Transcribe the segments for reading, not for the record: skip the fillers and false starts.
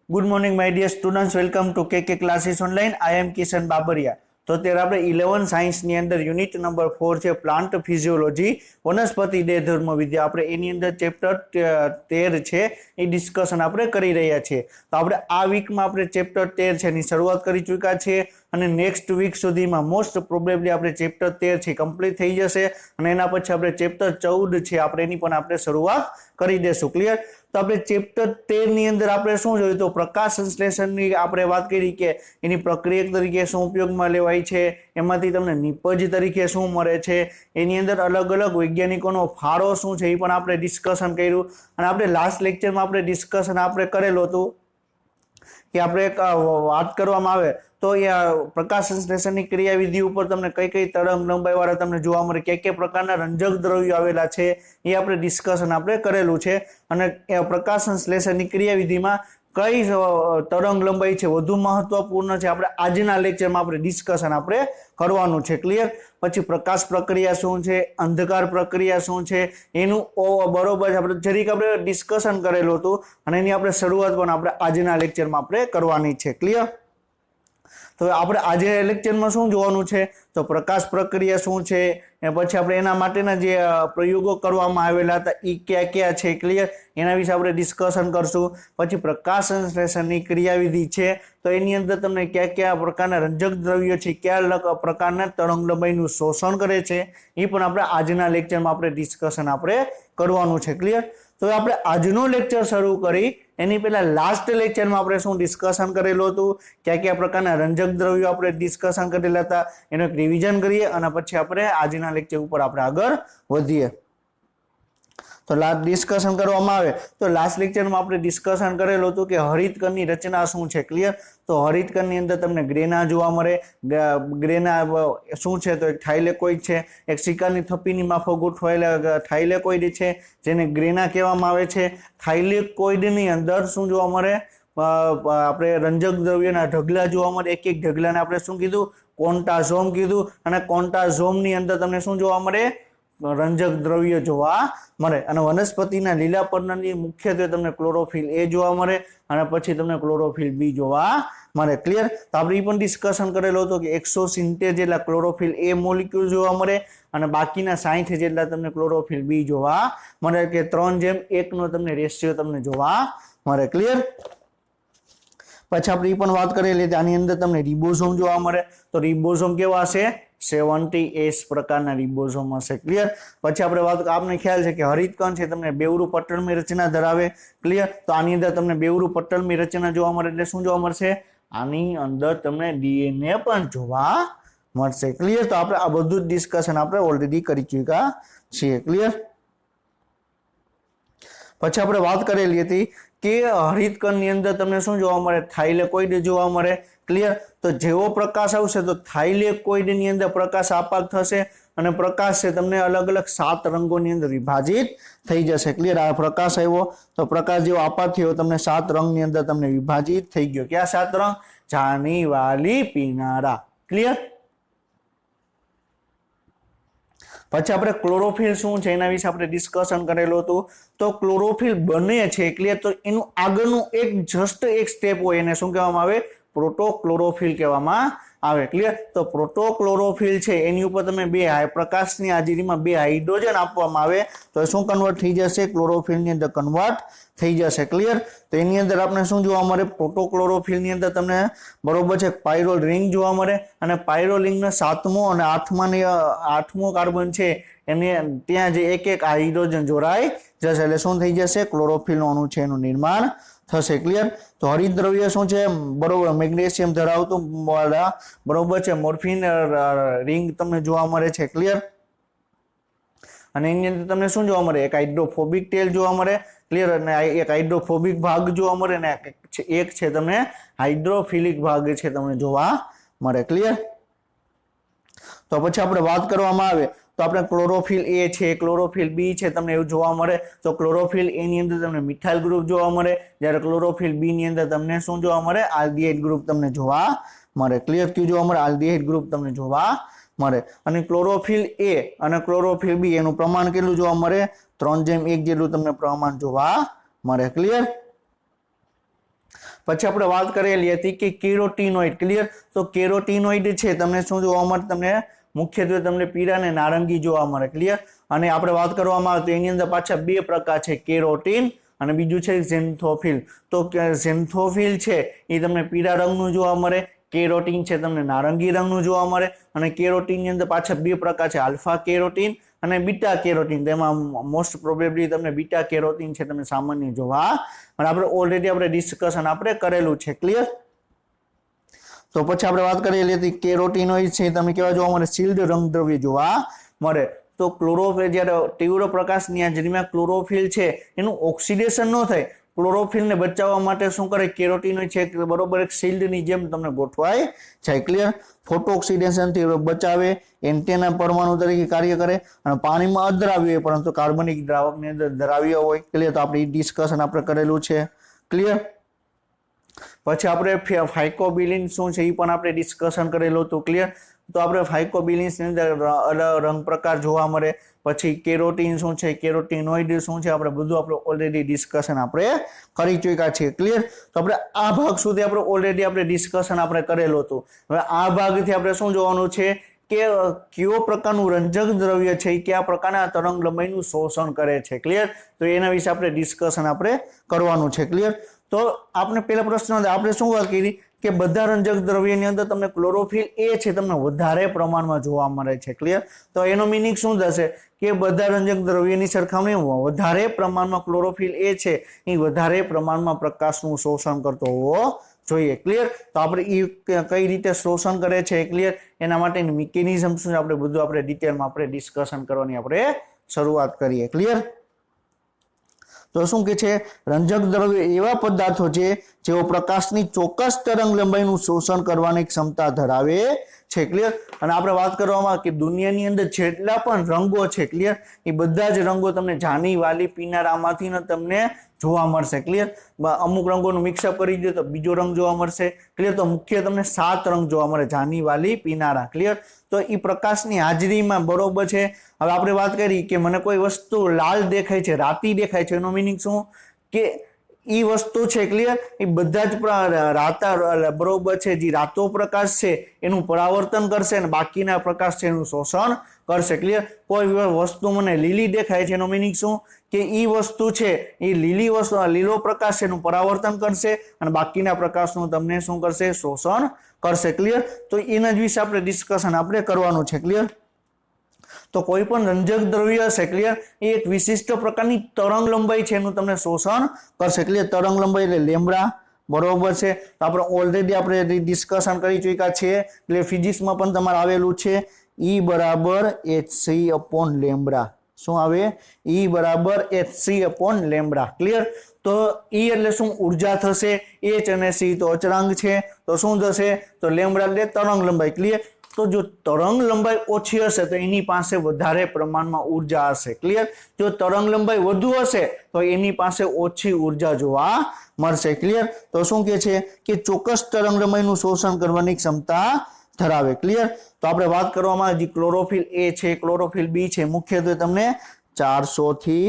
Good morning my dear students, welcome to K classes online. I am Kishan Babariya. तो અત્યારે આપણે 11 science ની અંદર યુનિટ નંબર 4 છે પ્લાન્ટ ફિઝિયોલોજી વનસ્પતિ દેહધર્મ વિદ્યા। આપણે એની અંદર ચેપ્ટર 13 છે એ ડિસ્કશન આપણે કરી રહ્યા છીએ। તો આપણે આ વીકમાં આપણે ચેપ્ટર 13 છે એની શરૂઆત કરી ચૂક્યા છીએ અને નેક્સ્ટ વીક સુધીમાં મોસ્ટ પ્રોબેબલી આપણે ચેપ્ટર 13 છે કમ્પ્લીટ થઈ જશે અને એના પછી આપણે ચેપ્ટર 14 છે આપણે એની પણ આપણે શરૂઆત કરી દેશું। ક્લિયર? તો આપણે ચેપ્ટર 13 ની અંદર આપણે શું જોયું? તો પ્રકાશ સંશ્લેષણની આપણે વાત કરી કે એની પ્રક્રિયા તરીકે શું ઉપયોગમાં લેવાય છે, એમાંથી તમને નિપજ તરીકે શું મળે છે, એની અંદર અલગ અલગ વૈજ્ઞાનિકોનો ફાળો શું છે એ પણ આપણે ડિસ્કશન કર્યું। અને આપણે લાસ્ટ લેક્ચરમાં આપણે ડિસ્કશન આપણે કરેલું હતું કે આપણે વાત કરવામાં આવે તો એ પ્રકાશ સંશ્લેષણની ક્રિયાવિધિ ઉપર તમને કઈ કઈ તરંગ લંબાઈ વાળા તમને જોવા મળે, કયા પ્રકારના રંજક દ્રવ્યો આવેલા છે એ આપણે ડિસ્કશન આપણે કરેલું છે। અને પ્રકાશ સંશ્લેષણની ક્રિયાવિધિમાં કઈ તરંગ લંબાઈ છે વધુ મહત્વપૂર્ણ છે આપણે આજના લેક્ચરમાં આપણે ડિસ્કશન આપણે કરવાનું છે। ક્લિયર? પછી પ્રકાશ પ્રક્રિયા શું છે, અંધકાર પ્રક્રિયા શું છે એનું બરોબર આપણે જરીક આપણે ડિસ્કશન કરેલું હતું અને એની આપણે શરૂઆત પણ આપણે આજના લેક્ચરમાં આપણે કરવાની છે। ક્લિયર? તો આપણે આજે લેક્ચરમાં શું જોવાનું છે? તો પ્રકાશ પ્રક્રિયા શું છે, પછી આપણે એના માટેના જે પ્રયોગો કરવામાં આવેલા હતા એ ક્યાં ક્યાં છે, ક્લિયર, એના વિશે આપણે ડિસ્કશન કરશું। પછી પ્રકાશ સંશ્લેષણની ક્રિયાવિધિ છે તો એની અંદર તમને કયા કયા પ્રકારના રંજક દ્રવ્યો છે, કયા પ્રકારના તરંગ લંબાઈનું શોષણ કરે છે એ પણ આપણે આજના લેક્ચરમાં આપણે ડિસ્કશન આપણે કરવાનું છે। ક્લિયર? તો આપણે આજનો લેક્ચર શરૂ કરી એની પહેલા લાસ્ટ લેક્ચરમાં આપણે શું ડિસ્કશન કરેલું હતું, કયા કયા પ્રકારના રંજક દ્રવ્યો આપણે ડિસ્કશન કરેલા હતા એનું એક રિવિઝન કરીએ અને પછી આપણે આજના લેક્ચર ઉપર આપણે આગળ વધીએ। તો લાસ્ટ ડિસ્કશન કરવામાં આવે તો લાસ્ટ લેક્ચરમાં આપણે ડિસ્કશન કરેલું હતું કે હરિતકણની રચના શું છે। ક્લિયર? તો હરિતકણની અંદર તમને ગ્રેના જોવા મળે। ગ્રેના શું છે? તો એક થાઇલેકોઇડ છે, એક શિકારની થપ્પીની માફક ગોઠવાયેલા થાઇલેકોઇડ છે જેને ગ્રેના કહેવામાં આવે છે। થાઇલેકોઇડની અંદર શું જોવા મળે? આપણે રંજક દ્રવ્યના ઢગલા જોવા મળે। એક એક ઢગલાને આપણે શું કીધું? કોન્ટાઝોમ કીધું। અને કોન્ટાઝોમની અંદર તમને શું જોવા મળે? રંજક દ્રવ્ય જોવા મળે। અને વનસ્પતિના લીલા પર્ણની મુખ્યત્વે તમને ક્લોરોફિલ એ જોવા મળે અને પછી તમને ક્લોરોફિલ બી જોવા મળે। ક્લિયર? તો આપણે એ પણ ડિસ્કશન કરેલું હતું કે 170 જેટલા ક્લોરોફિલ એ મોલિક્યુલ જોવા મળે અને બાકીના 60 જેટલા તમને ક્લોરોફિલ બી જોવા મળે, કે 3:1 નો તમને રેશિયો તમને જોવા મળે। ક્લિયર? પછી આપણે એ પણ વાત કરેલી આની અંદર તમને રિબોઝોમ જોવા મળે। તો રિબોઝોમ કેવા હશે? 70S પ્રકારના રિબોઝોમ હશે। ક્લિયર? પછી આપણે વાત આપને ખ્યાલ છે કે હરિતકણ છે તમને બેવરું પટલની રચના ધરાવે। ક્લિયર? તો આની અંદર તમને બેવરું પટલની રચના જોવા મળે એટલે શું જોવા મળશે? આની અંદર તમને DNA પણ જોવા મળશે। ક્લિયર? તો આપણે આ બધું જ ડિસ્કશન આપણે ઓલરેડી કરી ચૂક્યા છીએ। ક્લિયર? પછી આપણે વાત કરેલી હતી કે હરિતકણની અંદર તમને શું જોવા મળે? થાઇલેકોઇડ જોવા મળે। ક્લિયર? તો જેવો પ્રકાશ આવશે તો થાઇલેકોઇડની અંદર પ્રકાશ આપાત થશે અને પ્રકાશ છે તમને અલગ અલગ 7 રંગોની અંદર વિભાજિત થઈ જશે। ક્લિયર? આ પ્રકાશ આવ્યો તો પ્રકાશ જેવો આપાત થયો તમને 7 રંગની અંદર તમને વિભાજિત થઈ ગયો। કયા 7 રંગ? જાની, વાલી, પીનારા। ક્લિયર? પછી આપણે ક્લોરોફિલ શું છે એના વિશે આપણે ડિસ્કશન કરેલું હતું। તો ક્લોરોફિલ બને છે, ક્લિયર, તો એનું આગળનું એક સ્ટેપ હોય એને શું કહેવામાં આવે? પ્રોટોક્લોરોફિલ કહેવામાં આવે। ક્લિયર? તો પ્રોટોક્લોરોફિલ છે એની ઉપર તમે પ્રકાશની હાજરીમાં 2 હાઇડ્રોજન આપવામાં આવે તો શું કન્વર્ટ થઈ જશે? ક્લોરોફિલની અંદર કન્વર્ટ થઈ જશે। ક્લિયર? તો એની અંદર આપણે શું જોવા મળે? પ્રોટોક્લોરોફિલની અંદર તમને બરોબર છે પાયરોલ રિંગ જોવા મળે અને પાયરોલ રિંગનો 7મો અને 8મો કાર્બન છે એને ત્યાં જે એક એક હાઇડ્રોજન જોડાઈ જશે એટલે શું થઈ જશે? ક્લોરોફિલનું અણુ છે એનું નિર્માણ થશે। ક્લિયર? તો હરિતદ્રવ્ય શું છે? બરોબર મેગ્નેશિયમ ધરાવતું બરોબર છે મોર્ફિન રિંગ તમને જોવા મળે છે। ક્લિયર? અને એની અંદર તમને શું જોવા મળે? એક હાઇડ્રોફોબિક ટેલ જોવા મળે। ક્લિયર? અને એક હાઇડ્રોફોબિક ભાગ જોવા મળે અને એક છે તમને હાઇડ્રોફિલિક ભાગ છે તમને જોવા મળે। ક્લિયર? તો પછી આપણે વાત કરવામાં આવે તો આપણે ક્લોરોફિલ એ છે, ક્લોરોફિલ બી છે તમને એવું જોવા મળે। તો ક્લોરોફિલ એ ની અંદર તમને મિથાઇલ ગ્રુપ જોવા મળે, જ્યારે ક્લોરોફિલ બી ની અંદર તમને શું જોવા મળે? આલ્ડિહાઇડ ગ્રુપ તમને જોવા મળે। ક્લિયર? ક્યુ જોવા મળે? આલ્ડિહાઇડ ગ્રુપ તમને જોવા મળે। અને ક્લોરોફિલ એ અને ક્લોરોફિલ બી એનું પ્રમાણ કેટલું જોવા મળે? 3:1 જેટલું તમને પ્રમાણ જોવા મળે। ક્લિયર? પછી આપણે વાત કરેલી હતી કે કેરોટીનોઇડ, ક્લિયર? તો કેરોટીનોઇડ છે તમને શું જોવા મળે? તમને મુખ્યત્વે તમને પીળા અને નારંગી જોવા મળે, ક્લિયર? અને આપણે વાત કરવામાં આવે તો એની અંદર પાછા બે પ્રકાર છે, કેરોટીન અને બીજું છે ઝેન્થોફિલ. તો ઝેન્થોફિલ છે એ તમને પીળા રંગનું જોવા મળે, કેરોટીન છે તમને નારંગી રંગનું જોવા મળે. અને કેરોટીનની અંદર પાછા બે પ્રકાર છે, આલ્ફા કેરોટીન અને બીટા કેરોટીન. તેમાં મોસ્ટ પ્રોબેબલી તમને બીટા કેરોટીન છે તમને સામાન્ય જોવા, અને આપણે ઓલરેડી આપણે ડિસ્કશન આપણે કરેલું છે, ક્લિયર? તો પછી આપણે વાત કરેલી હતી કેરોટીનોઇડ છે તમને કેવા જોવા મળે? શીલ્ડ રંગદ્રવ્ય જોવા મળે. તો ક્લોરોફિલ જ્યારે તીવ્ર પ્રકાશની હાજરીમાં ક્લોરોફિલ છે એનું ઓક્સિડેશન ન થાય, ક્લોરોફિલને બચાવવા માટે શું કરે? કેરોટીનોઇડ છે બરોબર એક શિલ્ડની જેમ તમને ગોઠવાય જાય, ક્લિયર? ફોટો ઓક્સિડેશનથી બચાવે, એન્ટેના પરમાણુ તરીકે કાર્ય કરે અને પાણીમાં અદ્રાવ્ય હોય પરંતુ કાર્બનિક દ્રાવકની અંદર દ્રાવ્ય હોય, ક્લિયર? તો આપણે ડિસ્કશન આપણે કરેલું છે, ક્લિયર? પછી આપણે ફાઇકોબિલિન શું છે એ પણ આપણે ડિસ્કશન કરેલું હતું, ક્લિયર? તો આપણે ફાઇકોબિલિન્સની અંદર અલગ રંગ પ્રકાર જોવા મળે. પછી કેરોટીન શું છે, કેરોટીનોઇડ શું છે, આપણે બધું આપણે ઓલરેડી ડિસ્કશન આપણે કરી ચૂક્યા છીએ, ક્લિયર? તો આપણે આ ભાગ સુધી આપણે ઓલરેડી આપણે ડિસ્કશન આપણે કરેલું હતું. હવે આ ભાગથી આપણે શું જોવાનું છે કે કયો પ્રકારનું રંજક દ્રવ્ય છે એ કયા પ્રકારના તરંગ લંબાઈનું શોષણ કરે છે, ક્લિયર? તો એના વિશે આપણે ડિસ્કશન આપણે કરવાનું છે, ક્લિયર? તો આપણે પહેલા પ્રશ્ન આપણે શું વાત કરી કે બધા રંજક દ્રવ્યની અંદર તમને ક્લોરોફિલ એ છે તમને વધારે પ્રમાણમાં જોવા મળે છે, ક્લિયર? તો એનો મિનિંગ શું થશે કે બધા રંજક દ્રવ્યની સરખામણીમાં વધારે પ્રમાણમાં ક્લોરોફિલ એ છે એ વધારે પ્રમાણમાં પ્રકાશનું શોષણ કરતો હોવો જોઈએ, ક્લિયર? તો આપણે એ કઈ રીતે શોષણ કરે છે, ક્લિયર? એના માટેની મિકેનિઝમ શું છે આપણે બધું આપણે ડિટેલમાં આપણે ડિસ્કશન કરવાની આપણે શરૂઆત કરીએ, ક્લિયર? તો શું કે છે? રંજક દ્રવ્ય એવા પદાર્થો છે જેઓ પ્રકાશની ચોક્કસ તરંગ લંબાઈનું શોષણ કરવાની ક્ષમતા ધરાવે છે, ક્લિયર? અને આપણે વાત કરવામાં કે દુનિયાની અંદર જેટલા પણ રંગો છે, ક્લિયર? એ બધા જ રંગો તમને જાની વાલી પીનારામાંથી તમને જોવા મળશે, ક્લિયર? અમુક રંગોનું મિક્સઅપ કરી દે તો બીજો રંગ જોવા મળશે, ક્લિયર? તો મુખ્ય તમને 7 રંગ જોવા મળે જાની વાલી પીનારા, ક્લિયર? તો એ પ્રકાશની હાજરીમાં બરોબર છે. હવે આપણે વાત કરી કે મને કોઈ વસ્તુ લાલ દેખાય છે, રાતી દેખાય છે, એનો મિનિંગ શું કે એ વસ્તુ છે, ક્લિયર? એ બધા જ રાતા બરોબર છે જે રાતો પ્રકાશ છે એનું પરાવર્તન કરશે અને બાકીના પ્રકાશ છે એનું શોષણ કરશે, ક્લિયર? કોઈ વસ્તુ મને લીલી દેખાય છે એનો મિનિંગ શું કે એ વસ્તુ છે એ લીલી વસ્તુ લીલો પ્રકાશ છે એનું પરાવર્તન કરશે અને બાકીના પ્રકાશનું તમને શું કરશે? શોષણ કરશે, ક્લિયર? તો એના જ વિશે આપણે ડિસ્કશન આપણે કરવાનું છે, ક્લિયર? તો કોઈ પણ રંજક દ્રવ્ય હશે, ક્લિયર? એ એક વિશિષ્ટ પ્રકારની તરંગ લંબાઈ છે એનું તમને શોષણ કરશે, ક્લિયર? તરંગ લંબાઈ એટલે લેમ્બડા, બરોબર છે? તો આપણે ઓલરેડી આપણે ડિસ્કશન કરી ચૂક્યા છીએ, એટલે ફિઝિક્સમાં પણ તમારે આવેલું છે E બરાબર hc/લેમ્બડા. શું આવે? E બરાબર hc/લેમ્બડા, ક્લિયર? તો E એટલે શું? ઉર્જા થશે. H અને C તો અચળાંક છે, તો શું થશે? તો લેમ્બડા એટલે તરંગ લંબાઈ, ક્લિયર? તો જો તરંગ લંબાઈ ઓછી હશે તો એની પાસે વધારે પ્રમાણમાં ઉર્જા હશે, ક્લિયર? જો તરંગ લંબાઈ વધુ હશે તો એની પાસે ઓછી ઉર્જા જોવા મળશે, ક્લિયર? તો શું કે છે કે ચોક્કસ તરંગ લંબાઈનું શોષણ કરવાની ક્ષમતા ધરાવે, ક્લિયર? તો આપણે વાત કરવામાં જે ક્લોરોફિલ એ છે, ક્લોરોફિલ બી છે, મુખ્યત્વે તમને 400 થી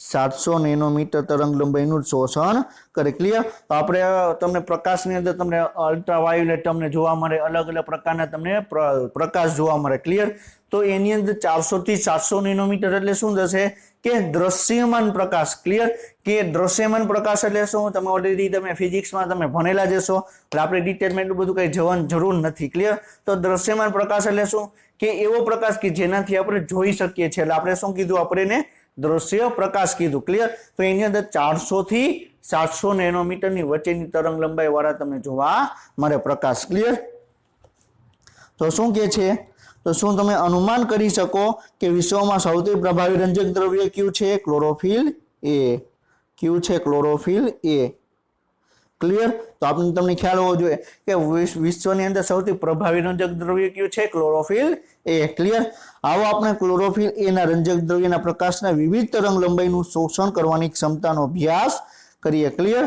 700 નેનોમીટર તરંગ લંબાઈનું શોષણ કરે, ક્લિયર? તો આપણે તમને પ્રકાશની અંદર તમને અલ્ટ્રાવાયોલેટ તમને જોવા મળે, અલગ અલગ પ્રકારના તમને પ્રકાશ જોવા મળે, ક્લિયર? તો એની અંદર 400 થી 700 નેનોમીટર એટલે શું થશે કે દ્રશ્યમાન પ્રકાશ, ક્લિયર? કે દ્રશ્યમાન પ્રકાશ એટલે શું? તમે ઓલરેડી તમે ફિઝિક્સમાં તમે ભણેલા જશો એટલે આપણે ડિટેલમાં એટલું બધું કઈ જવાની જરૂર નથી, ક્લિયર? તો દ્રશ્યમાન પ્રકાશ એટલે શું કે એવો પ્રકાશ કે જેનાથી આપણે જોઈ શકીએ છીએ, એટલે આપણે શું કીધું? આપણે એને દ્રશ્ય પ્રકાશ કીધું, ક્લિયર? તો એની અંદર 400 થી 700 નેનોમીટરની વચ્ચેની તરંગ લંબાઈ વાળા તમને જોવા મળે પ્રકાશ, ક્લિયર? તો શું કે છે? તો શું તમે અનુમાન કરી શકો કે વિશ્વમાં સૌથી પ્રભાવી રંજક દ્રવ્ય કયું છે? ક્લોરોફિલ એ. કયું છે? ક્લોરોફિલ એ, ક્લિયર? તો આપણે તમને ખ્યાલ હોવો જોઈએ કે વિશ્વની અંદર સૌથી પ્રભાવી રંજક દ્રવ્ય કયું છે? ક્લોરોફિલ એ, ક્લિયર? આવો આપણે ક્લોરોફિલ એ ના રંજક દ્રવ્યના પ્રકાશના વિવિધ તરંગ લંબાઈનું શોષણ કરવાની ક્ષમતાનો અભ્યાસ કરીએ, ક્લિયર?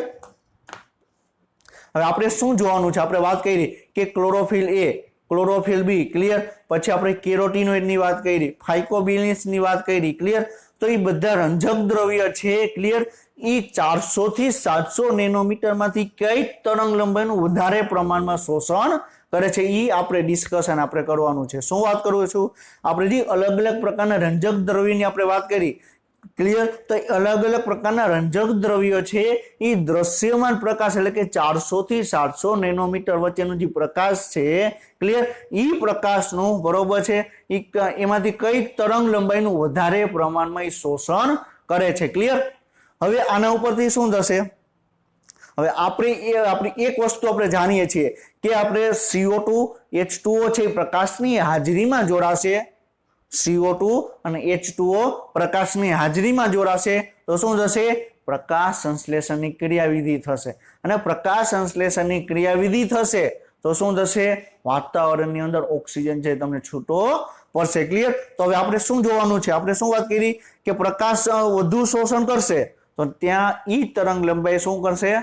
હવે આપણે શું જોવાનું છે? આપણે વાત કરી કે ક્લોરોફિલ એ, ક્લોરોફિલ બી, ક્લિયર? પછી આપણે કેરોટીનોઇડ ની વાત કરી, ફાઇકોબિલિન્સ ની વાત કરી, ક્લિયર? તો એ બધા રંજક દ્રવ્ય છે ક્લિયર એ 400 થી 700 નેનોમીટર માંથી કઈ તરંગ લંબાઈનું વધારે પ્રમાણમાં શોષણ કરે છે એ આપણે ડિસ્કશન આપણે કરવાનું છે. શું વાત કરું છું? આપણે જે અલગ અલગ પ્રકારના રંજક દ્રવ્યની આપણે વાત કરી ક્લિયર, તો અલગ અલગ પ્રકારના રંજક દ્રવ્યો છે એ દ્રશ્યમાન પ્રકાશ એટલે કે 400 થી 700 નેનોમીટર વચ્ચેનો જે પ્રકાશ છે ક્લિયર એ પ્રકાશનું બરોબર છે એમાંથી કઈ તરંગ લંબાઈનું વધારે પ્રમાણમાં એ શોષણ કરે છે ક્લિયર. હવે આના ઉપરથી શું થશે? હવે આપણે એક વસ્તુ આપણે જાણીએ છીએ કે આપણે CO2 H2O છે એ પ્રકાશની હાજરીમાં જોડાશે. CO2 અને H2O પ્રકાશની હાજરીમાં જોડાશે તો શું થશે? પ્રકાશ સંશ્લેષણની ક્રિયાવિધિ થશે. અને પ્રકાશ સંશ્લેષણની ક્રિયાવિધિ થશે તો શું થશે? વાતાવરણની અંદર ઓક્સિજન છે તમને છૂટો પડશે ક્લિયર. તો હવે આપણે શું જોવાનું છે? આપણે શું વાત કરી કે પ્રકાશ વધુ શોષણ કરશે તો ત્યાં ઈ તરંગ લંબાઈ શું કરશે?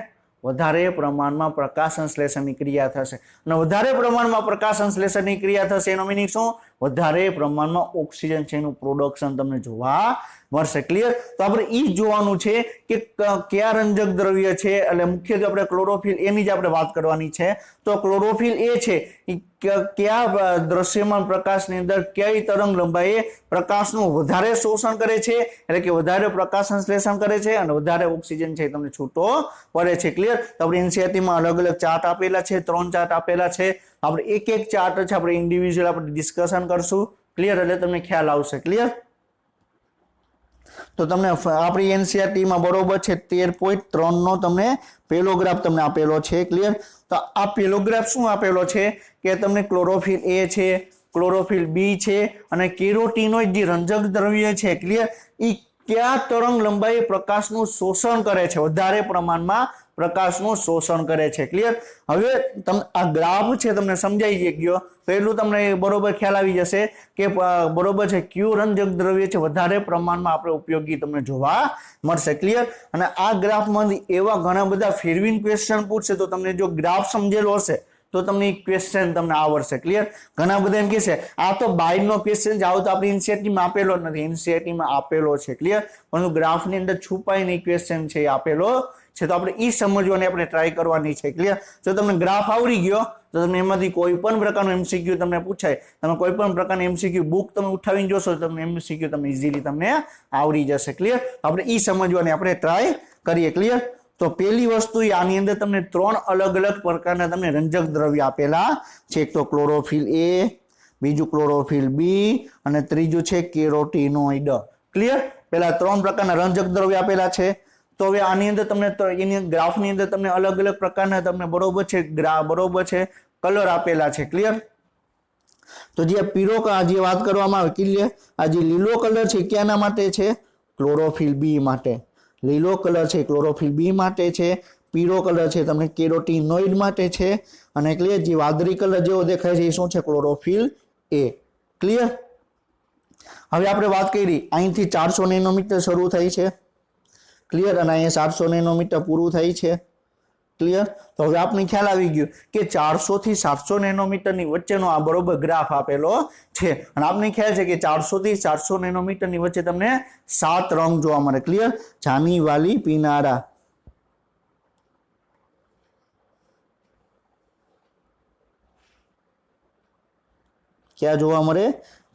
વધારે પ્રમાણમાં પ્રકાશ સંશ્લેષણની ક્રિયા થશે. અને વધારે પ્રમાણમાં પ્રકાશ સંશ્લેષણની ક્રિયા થશે એનો મીનિંગ શું? વધારે પ્રમાણમાં ઓક્સિજન છે એનું પ્રોડક્શન તમને જોવા મળશે ક્લિયર. તો આપણે ઈ જોવાનું છે કે કયા રંજક દ્રવ્ય છે એટલે મુખ્યત્વે આપણે ક્લોરોફિલ એની જ આપણે વાત કરવાની છે. તો ક્લોરોફિલ એ છે કયા દ્રશ્યમાન પ્રકાશની અંદર કઈ તરંગ લંબાઈએ પ્રકાશનું વધારે શોષણ કરે છે એટલે કે વધારે પ્રકાશ સંશ્લેષણ કરે છે અને વધારે ઓક્સિજન છે તમને છૂટો પડે છે ક્લિયર. તો આપણે એનસીઈઆરટીમાં અલગ અલગ ચાર્ટ આપેલા છે, 3 ચાર્ટ આપેલા છે. આપણે એક ચાર્ટ છે આપણે ઇન્ડિવિજ્યુઅલ આપણે ડિસ્કશન કરશું ક્લિયર એટલે તમને ખ્યાલ આવશે ક્લિયર. તો તમને આપણી એનસીઈઆરટીમાં બરોબર છે 13.3 નો તમને પહેલો ગ્રાફ તમને આપેલો છે ક્લિયર. તો આ પહેલો ગ્રાફ શું આપેલો છે કે તમને ક્લોરોફિલ એ છે, ક્લોરોફિલ બી છે અને કેરોટીનોઇડ જે રંજક દ્રવ્ય છે ક્લિયર એ કયા તરંગ લંબાઈ પ્રકાશનું શોષણ કરે છે? વધારે પ્રમાણમાં પ્રકાશનું શોષણ કરે છે ક્લિયર. હવે તમને આ ગ્રાફ છે તમને સમજાઈ ગયો તો એટલું તમને બરોબર ખ્યાલ આવી જશે કે બરોબર છે કયું રંજક દ્રવ્ય છે વધારે પ્રમાણમાં આપણે ઉપયોગી તમને જોવા મળશે ક્લિયર. અને આ ગ્રાફમાં એવા ઘણા બધા ફેરવીન ક્વેશ્ચન પૂછશે તો તમને જો ગ્રાફ સમજેલો હશે તો તમને ક્વેશ્ચન તમને આવડશે ક્લિયર. ઘણા બધા એમ કહેશે આ તો બાયનો ક્વેશ્ચન જ આવો તો આપણે એનસીઈઆરટીમાં આપેલો જ નથી. એનસીઈઆરટીમાં આપેલો છે ક્લિયર, પરંતુ ગ્રાફની અંદર છુપાઈને ક્વેશ્ચન છે એ આપેલો છે. તો આપણે ઈ સમજવાની આપણે ટ્રાય કરવાની છે ક્લિયર. જો તમને ગ્રાફ આવડી ગયો તો તમને એમાંથી કોઈ પણ પ્રકારનું એમસીક્યુ તમને પૂછાય, તમે કોઈ પણ પ્રકારની એમસીક્યુ બુક તમે ઉઠાવીને જોશો તો તમને એમસીક્યુ તમને ઇઝીલી તમને આવડી જશે ક્લિયર. આપણે ઈ સમજવાની આપણે ટ્રાય કરીએ ક્લિયર. તો પહેલી વસ્તુ આની અંદર તમને 3 અલગ અલગ પ્રકારના તમને રંજક દ્રવ્ય આપેલા છે. એક તો ક્લોરોફિલ એ, બીજું ક્લોરોફિલ બી અને ત્રીજું છે કેરોટીનોઇડ ક્લિયર. પેલા 3 પ્રકારના રંજક દ્રવ્ય આપેલા છે. તો હવે આની અંદર તમને એની ગ્રાફની અંદર તમને અલગ અલગ પ્રકારના તમને બરોબર છે કલર આપેલા છે ક્લિયર. તો જે પીળો જે વાત કરવામાં આવે ક્લિયર, આ જે લીલો કલર છે ક્યાંના માટે છે? ક્લોરોફિલ બી માટે. લીલો કલર છે ક્લોરોફિલ બી માટે છે, પીળો કલર છે તમને કેરોટીનોઇડ માટે છે અને ક્લિયર જે વાદળી કલર જેવો દેખાય છે એ શું છે? ક્લોરોફિલ એ ક્લિયર. હવે આપણે વાત કરી અહીંથી 400 નેનોમીટર શરૂ થઈ છે ક્લિયર અને અહીંયા 700 નેનોમીટર પૂરું થાય છે ક્લિયર. તો હવે આપણે ખ્યાલ આવી ગયો કે 400 થી 700 નેનોમીટરની વચ્ચેનો આ બરોબર ગ્રાફ આપેલો છે અને આપણે ખ્યાલ છે કે 400 થી 700 નેનોમીટરની વચ્ચે તમને 7 રંગ જોવા મળે ક્લિયર. જાની, વાલી, પીનારા ક્યાં જોવા મળે?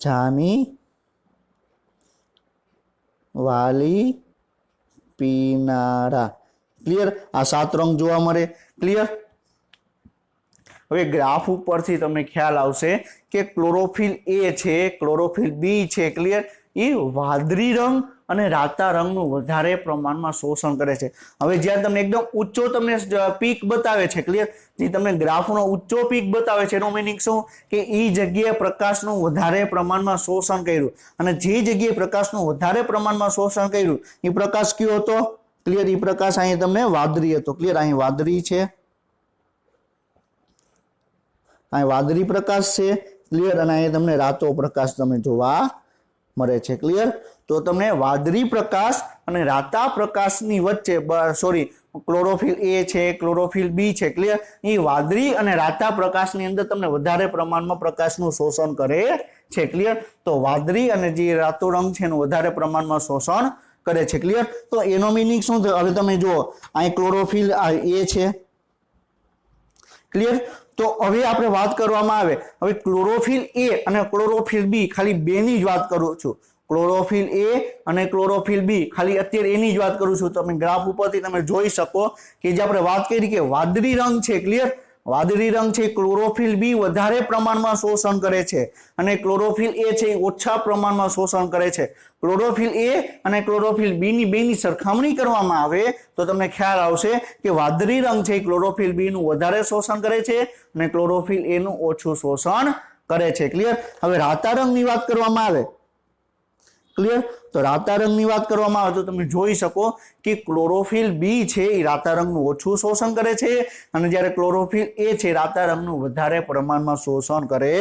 જાની, વાલી, પીનારા ક્લિયર. આ 7 રંગ જોવા મળે ક્લિયર. હવે ગ્રાફ ઉપરથી તમને ખ્યાલ આવશે કે ક્લોરોફિલ એ છે, ક્લોરોફિલ બી છે ક્લિયર એ વાદળી રંગ અને રાતા રંગનું વધારે પ્રમાણમાં શોષણ કરે છે. હવે જ્યારે તમને એકદમ ઊંચો તમને પીક બતાવે છે ક્લિયર, જે તમને ગ્રાફનો ઊંચો પીક બતાવે છે એનો મીનિંગ શું કે એ જગ્યાએ પ્રકાશનું વધારે પ્રમાણમાં શોષણ કર્યું અને જે જગ્યાએ પ્રકાશનું વધારે પ્રમાણમાં શોષણ કર્યું એ પ્રકાશ કયો હતો? ક્લિયર એ પ્રકાશ અહીં તમને વાદળી હતો ક્લિયર. અહીં વાદળી છે, અહીં વાદળી પ્રકાશ છે ક્લિયર અને અહીં તમને રાતો પ્રકાશ તમે જોવા મળે છે ક્લિયર. તો તમને વાદળી પ્રકાશ અને રાતા પ્રકાશની વચ્ચે સોરી ક્લોરોફિલ એ છે, ક્લોરોફિલ બી છે, ક્લિયર, એ વાદળી અને રાતા પ્રકાશની અંદર તમને વધારે પ્રમાણમાં પ્રકાશનું શોષણ કરે છે, ક્લિયર. તો વાદળી અને જે રાતો રંગ છે એનું વધારે પ્રમાણમાં શોષણ કરે છે, ક્લિયર. તો એનો મીનિંગ શું થયો? હવે તમે જુઓ, અહીં ક્લોરોફિલ એ છે, ક્લિયર. તો હવે આપણે વાત કરવામાં આવે, હવે ક્લોરોફિલ એ અને ક્લોરોફિલ બી, ખાલી બેની જ વાત કરું છું. ક્લોરોફિલ એ અને ક્લોરોફિલ બી, ખાલી અત્યારે એની જ વાત કરું છું. તમે ગ્રાફ ઉપરથી તમે જોઈ શકો કે જે આપણે વાત કરી કે વાદળી રંગ છે, ક્લિયર, વાદળી રંગ છે ક્લોરોફિલ બી વધારે પ્રમાણમાં શોષણ કરે છે અને ક્લોરોફિલ એ છે ઓછા પ્રમાણમાં શોષણ કરે છે. ક્લોરોફિલ એ અને ક્લોરોફિલ બી ની બેની સરખામણી કરવામાં આવે તો તમને ખ્યાલ આવશે કે વાદળી રંગ છે ક્લોરોફિલ બી નું વધારે શોષણ કરે છે અને ક્લોરોફિલ એ નું ઓછું શોષણ કરે છે, ક્લિયર. હવે રાતા રંગની વાત કરવામાં આવે, ક્લિયર, તો રાતા રંગની વાત કરવામાં આવે તો તમે જોઈ શકો કે ક્લોરોફિલ બી છે એ રાતા રંગનું ઓછું શોષણ કરે છે અને જ્યારે ક્લોરોફિલ એ છે રાતા રંગનું વધારે પ્રમાણમાં શોષણ કરે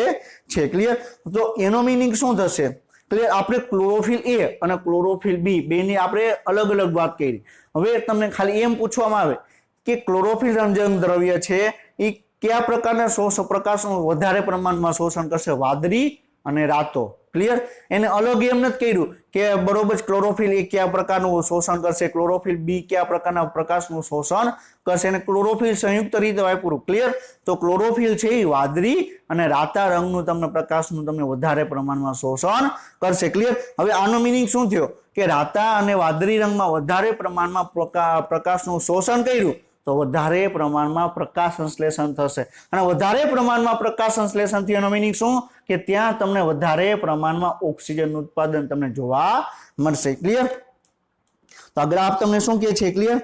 છે, ક્લિયર. તો એનો મીનિંગ શું થશે? ક્લિયર. આપણે ક્લોરોફિલ એ અને ક્લોરોફિલ બી બેની આપણે અલગ અલગ વાત કરી. હવે તમને ખાલી એમ પૂછવામાં આવે કે ક્લોરોફિલ રંજક દ્રવ્ય છે એ કયા પ્રકારના પ્રકાશનું વધારે પ્રમાણમાં શોષણ કરશે? વાદળી અને રાતો, ક્લિયર. એને અલગ એમ નથી કર્યું કે બરોબર ક્લોરોફિલ એ કયા પ્રકારનું શોષણ કરશે, ક્લોરોફિલ બી કયા પ્રકારના પ્રકાશનું શોષણ કરશે, અને ક્લોરોફિલ સંયુક્ત રીતે વાપરું, ક્લિયર. તો ક્લોરોફિલ છે એ વાદળી અને રાતા રંગનું તમને પ્રકાશનું તમને વધારે પ્રમાણમાં શોષણ કરશે, ક્લિયર. હવે આનો મીનિંગ શું થયો કે રાતા અને વાદળી રંગમાં વધારે પ્રમાણમાં પ્રકાશનું શોષણ કર્યું તો વધારે પ્રમાણમાં પ્રકાશ સંશ્લેષણ થશે અને વધારે પ્રમાણમાં પ્રકાશ સંશ્લેષણ થયાનો મીનિંગ શું કે ત્યાં તમને વધારે પ્રમાણમાં ઓક્સિજનનું ઉત્પાદન તમને જોવા મળશે, ક્લિયર. તો આ ગ્રાફ તમને શું કહે છે? ક્લિયર.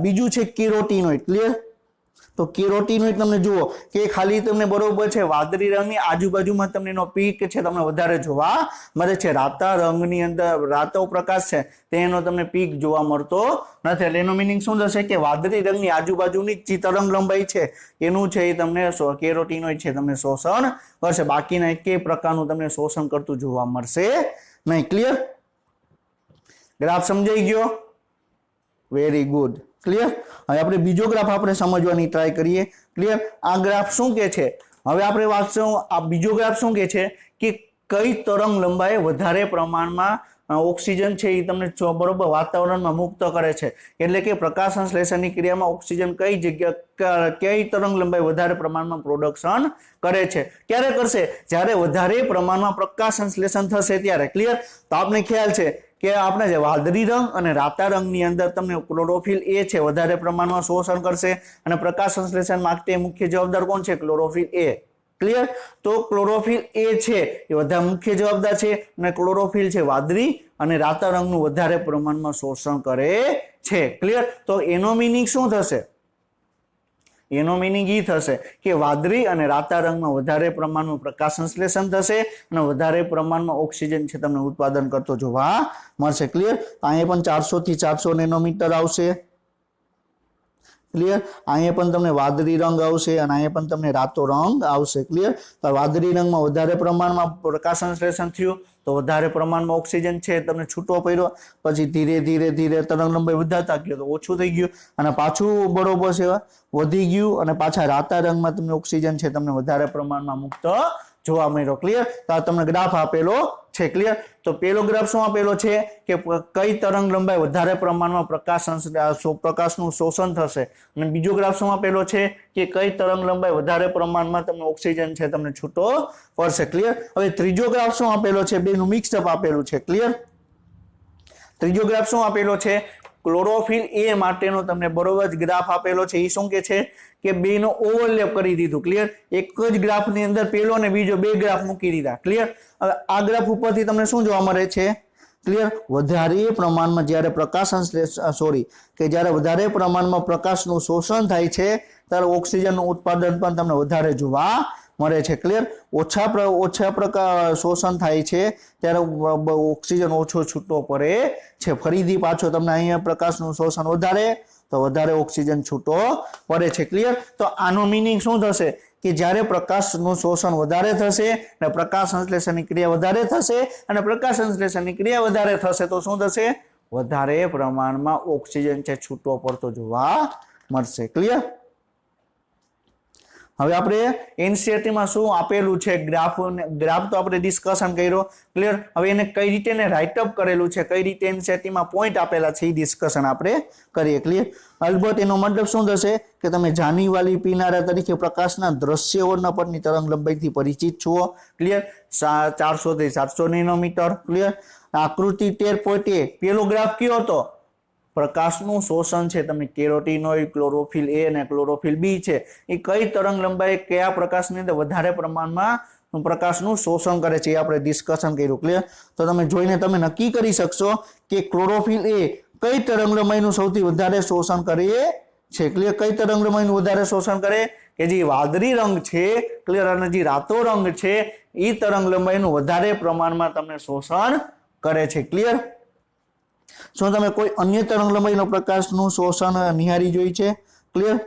બીજું છે કેરોટીનોઇડ, ક્લિયર. તો કેરોટીનોઇડ તમને જુઓ કે ખાલી તમને બરોબર છે વાદળી રંગની આજુબાજુમાં તમને એનો પીક છે તમને વધારે જોવા મળે છે. રાતા રંગની અંદર રાતો પ્રકાશ છે તેનો તમને પીક જોવા મળતો નથી. એટલે એનો મીનિંગ શું થશે કે વાદળી રંગની આજુબાજુની જે તરંગ લંબાઈ છે એનું છે એ તમને કેરોટીનોઇડ છે તમને શોષણ કરશે, બાકીના એકેય પ્રકારનું તમને શોષણ કરતું જોવા મળશે નહીં, ક્લિયર. ગ્રાફ સમજાઈ ગયો? Very good, clear. હવે આપણે બીજો ગ્રાફ આપણે સમજવાની ટ્રાય કરીએ, ક્લિયર. આ ગ્રાફ શું કે છે? હવે આપણે વાંચશું આ બીજો ગ્રાફ શું કે છે કે કઈ તરંગ લંબાઈ વધારે પ્રમાણમાં ઓક્સિજન છે એ તમને બરોબર વાતાવરણમાં મુક્ત કરે છે, એટલે કે પ્રકાશ સંશ્લેષણની ક્રિયામાં ઓક્સિજન કઈ જગ્યા કઈ તરંગ લંબાઈ વધારે પ્રમાણમાં પ્રોડક્શન કરે છે, ક્યારે કરશે? જ્યારે વધારે પ્રમાણમાં પ્રકાશ સંશ્લેષણ થશે ત્યારે, ક્લિયર. તો આપણે ખ્યાલ છે કે આપણે જે વાદળી રંગ અને રાતા રંગની અંદર તમને ક્લોરોફિલ એ છે વધારે પ્રમાણમાં શોષણ કરશે અને પ્રકાશ સંશ્લેષણ માટે મુખ્ય જવાબદાર કોણ છે? ક્લોરોફિલ એ, ક્લિયર. તો ક્લોરોફિલ એ છે એ વધારે મુખ્ય જવાબદાર છે અને ક્લોરોફિલ છે વાદળી અને રાતા રંગનું વધારે પ્રમાણમાં શોષણ કરે છે, ક્લિયર. તો એનો મીનિંગ શું થશે? એનો મીનિંગ એ થશે કે વાદળી અને રાતા રંગમાં વધારે પ્રમાણમાં પ્રકાશ સંશ્લેષણ થશે અને વધારે પ્રમાણમાં ઓક્સિજન છે તમને ઉત્પાદન કરતો જોવા મળશે, ક્લિયર. અહીંયા પણ 400 થી 400 નેનોમીટર આવશે, ક્લિયર. અહીંયા પણ તમને વાદળી રંગ આવશે અને અહીંયા પણ તમને રાતો રંગ આવશે, ક્લિયર. તો વાદળી રંગમાં વધારે પ્રમાણમાં પ્રકાશ સંશ્લેષણ થયું તો વધારે પ્રમાણમાં ઓક્સિજન છે તમને છૂટો પડ્યો, પછી ધીરે ધીરે ધીરે તરંગ લંબાઈ વધારતા ગયો તો ઓછું થઈ ગયું અને પાછું બરોબર છે વધી ગયું અને પાછા રાતા રંગમાં તમને ઓક્સિજન છે તમને વધારે પ્રમાણમાં મુક્ત જોવા મળ્યો, ક્લિયર. તો આ તમને ગ્રાફ આપેલો છે, ક્લિયર. તો પેલો ગ્રાફ શું આપેલો છે કે કઈ તરંગ લંબાઈ વધારે પ્રમાણમાં પ્રકાશનું શોષણ થશે અને બીજો ગ્રાફ શું આપેલો છે કે કઈ તરંગ લંબાઈ વધારે પ્રમાણમાં તમને ઓક્સિજન છે તમને છૂટો પડશે, ક્લિયર. હવે ત્રીજો ગ્રાફ શું આપેલો છે? બેનું મિક્સઅપ આપેલું છે, ક્લિયર. ત્રીજો ગ્રાફ શું આપેલો છે? ક્લોરોફિલ એ માટેનો તમને બરોબર જ ગ્રાફ આપેલો છે. એ શું કે છે કે બેનો ઓવરલેપ કરી દીધું, ક્લિયર. એક જ ગ્રાફની અંદર પેલો અને બીજો બે ગ્રાફ મૂકી દીધા, ક્લિયર. હવે આ ગ્રાફ ઉપરથી તમને શું જોવા મળે છે? ક્લિયર. વધારે પ્રમાણમાં જ્યારે પ્રકાશ જ્યારે વધારે પ્રમાણમાં પ્રકાશનું શોષણ થાય છે ત્યારે ઓક્સિજનનું ઉત્પાદન પણ તમને વધારે જોવા મળે છે, ક્લિયર. ઓછા શોષણ થાય છે ત્યારે ઓક્સિજન ઓછો છૂટો પડે છે. ફરીથી પાછો તમને અહીંયા પ્રકાશનું શોષણ વધારે તો વધારે ઓક્સિજન છૂટો પડે છે, ક્લિયર. તો આનો મીનિંગ શું થશે કે જ્યારે પ્રકાશનું શોષણ વધારે થશે અને પ્રકાશ સંશ્લેષણની ક્રિયા વધારે થશે અને પ્રકાશ સંશ્લેષણની ક્રિયા વધારે થશે તો શું થશે? વધારે પ્રમાણમાં ઓક્સિજન છે છૂટો પડતો જોવા મળશે. ક્લિયર? હવે આપણે એનસીઈઆરટી માં શું આપેલું છે ગ્રાફ તો આપણે ડિસ્કશન કર્યો. ક્લિયર? હવે એને કઈ રીતે ને રાઇટ અપ કરેલું છે, કઈ રીતે એનસીઈઆરટી માં પોઈન્ટ આપેલા છે એ ડિસ્કશન આપણે કરીએ. ક્લિયર? અલબત્ત એનો મતલબ શું થશે કે તમે જાની વાલી પીનારા તરીકે પ્રકાશના દ્રશ્ય વર્ણપટની તરંગ લંબાઈથી પરિચિત છો. ક્લિયર? 400 થી 700 નેનોમીટર. ક્લિયર? આકૃતિ 13.1 પેલો ગ્રાફ કયો હતો? પ્રકાશનું શોષણ છે. તમે કેરોટીનોઇડ, ક્લોરોફિલ એ અને ક્લોરોફિલ બી છે એ કઈ તરંગ લંબાઈ કયા પ્રકાશની અંદર વધારે પ્રમાણમાં પ્રકાશનું શોષણ કરે છે એ આપણે ડિસ્કશન કર્યું. ક્લિયર? તો તમે જોઈને તમે નક્કી કરી શકશો કે ક્લોરોફિલ એ કઈ તરંગ લંબાઈનું સૌથી વધારે શોષણ કરે છે. ક્લિયર? કઈ તરંગ લંબાઈનું વધારે શોષણ કરે? કે જે વાદળી રંગ છે. ક્લિયર? અને જે રાતો રંગ છે એ તરંગ લંબાઈનું વધારે પ્રમાણમાં તમને શોષણ કરે છે. ક્લિયર? શું તમે કોઈ અન્ય તરંગ લંબાઈનો પ્રકાશનું શોષણ નિહાળી જોઈ છે? ક્લિયર?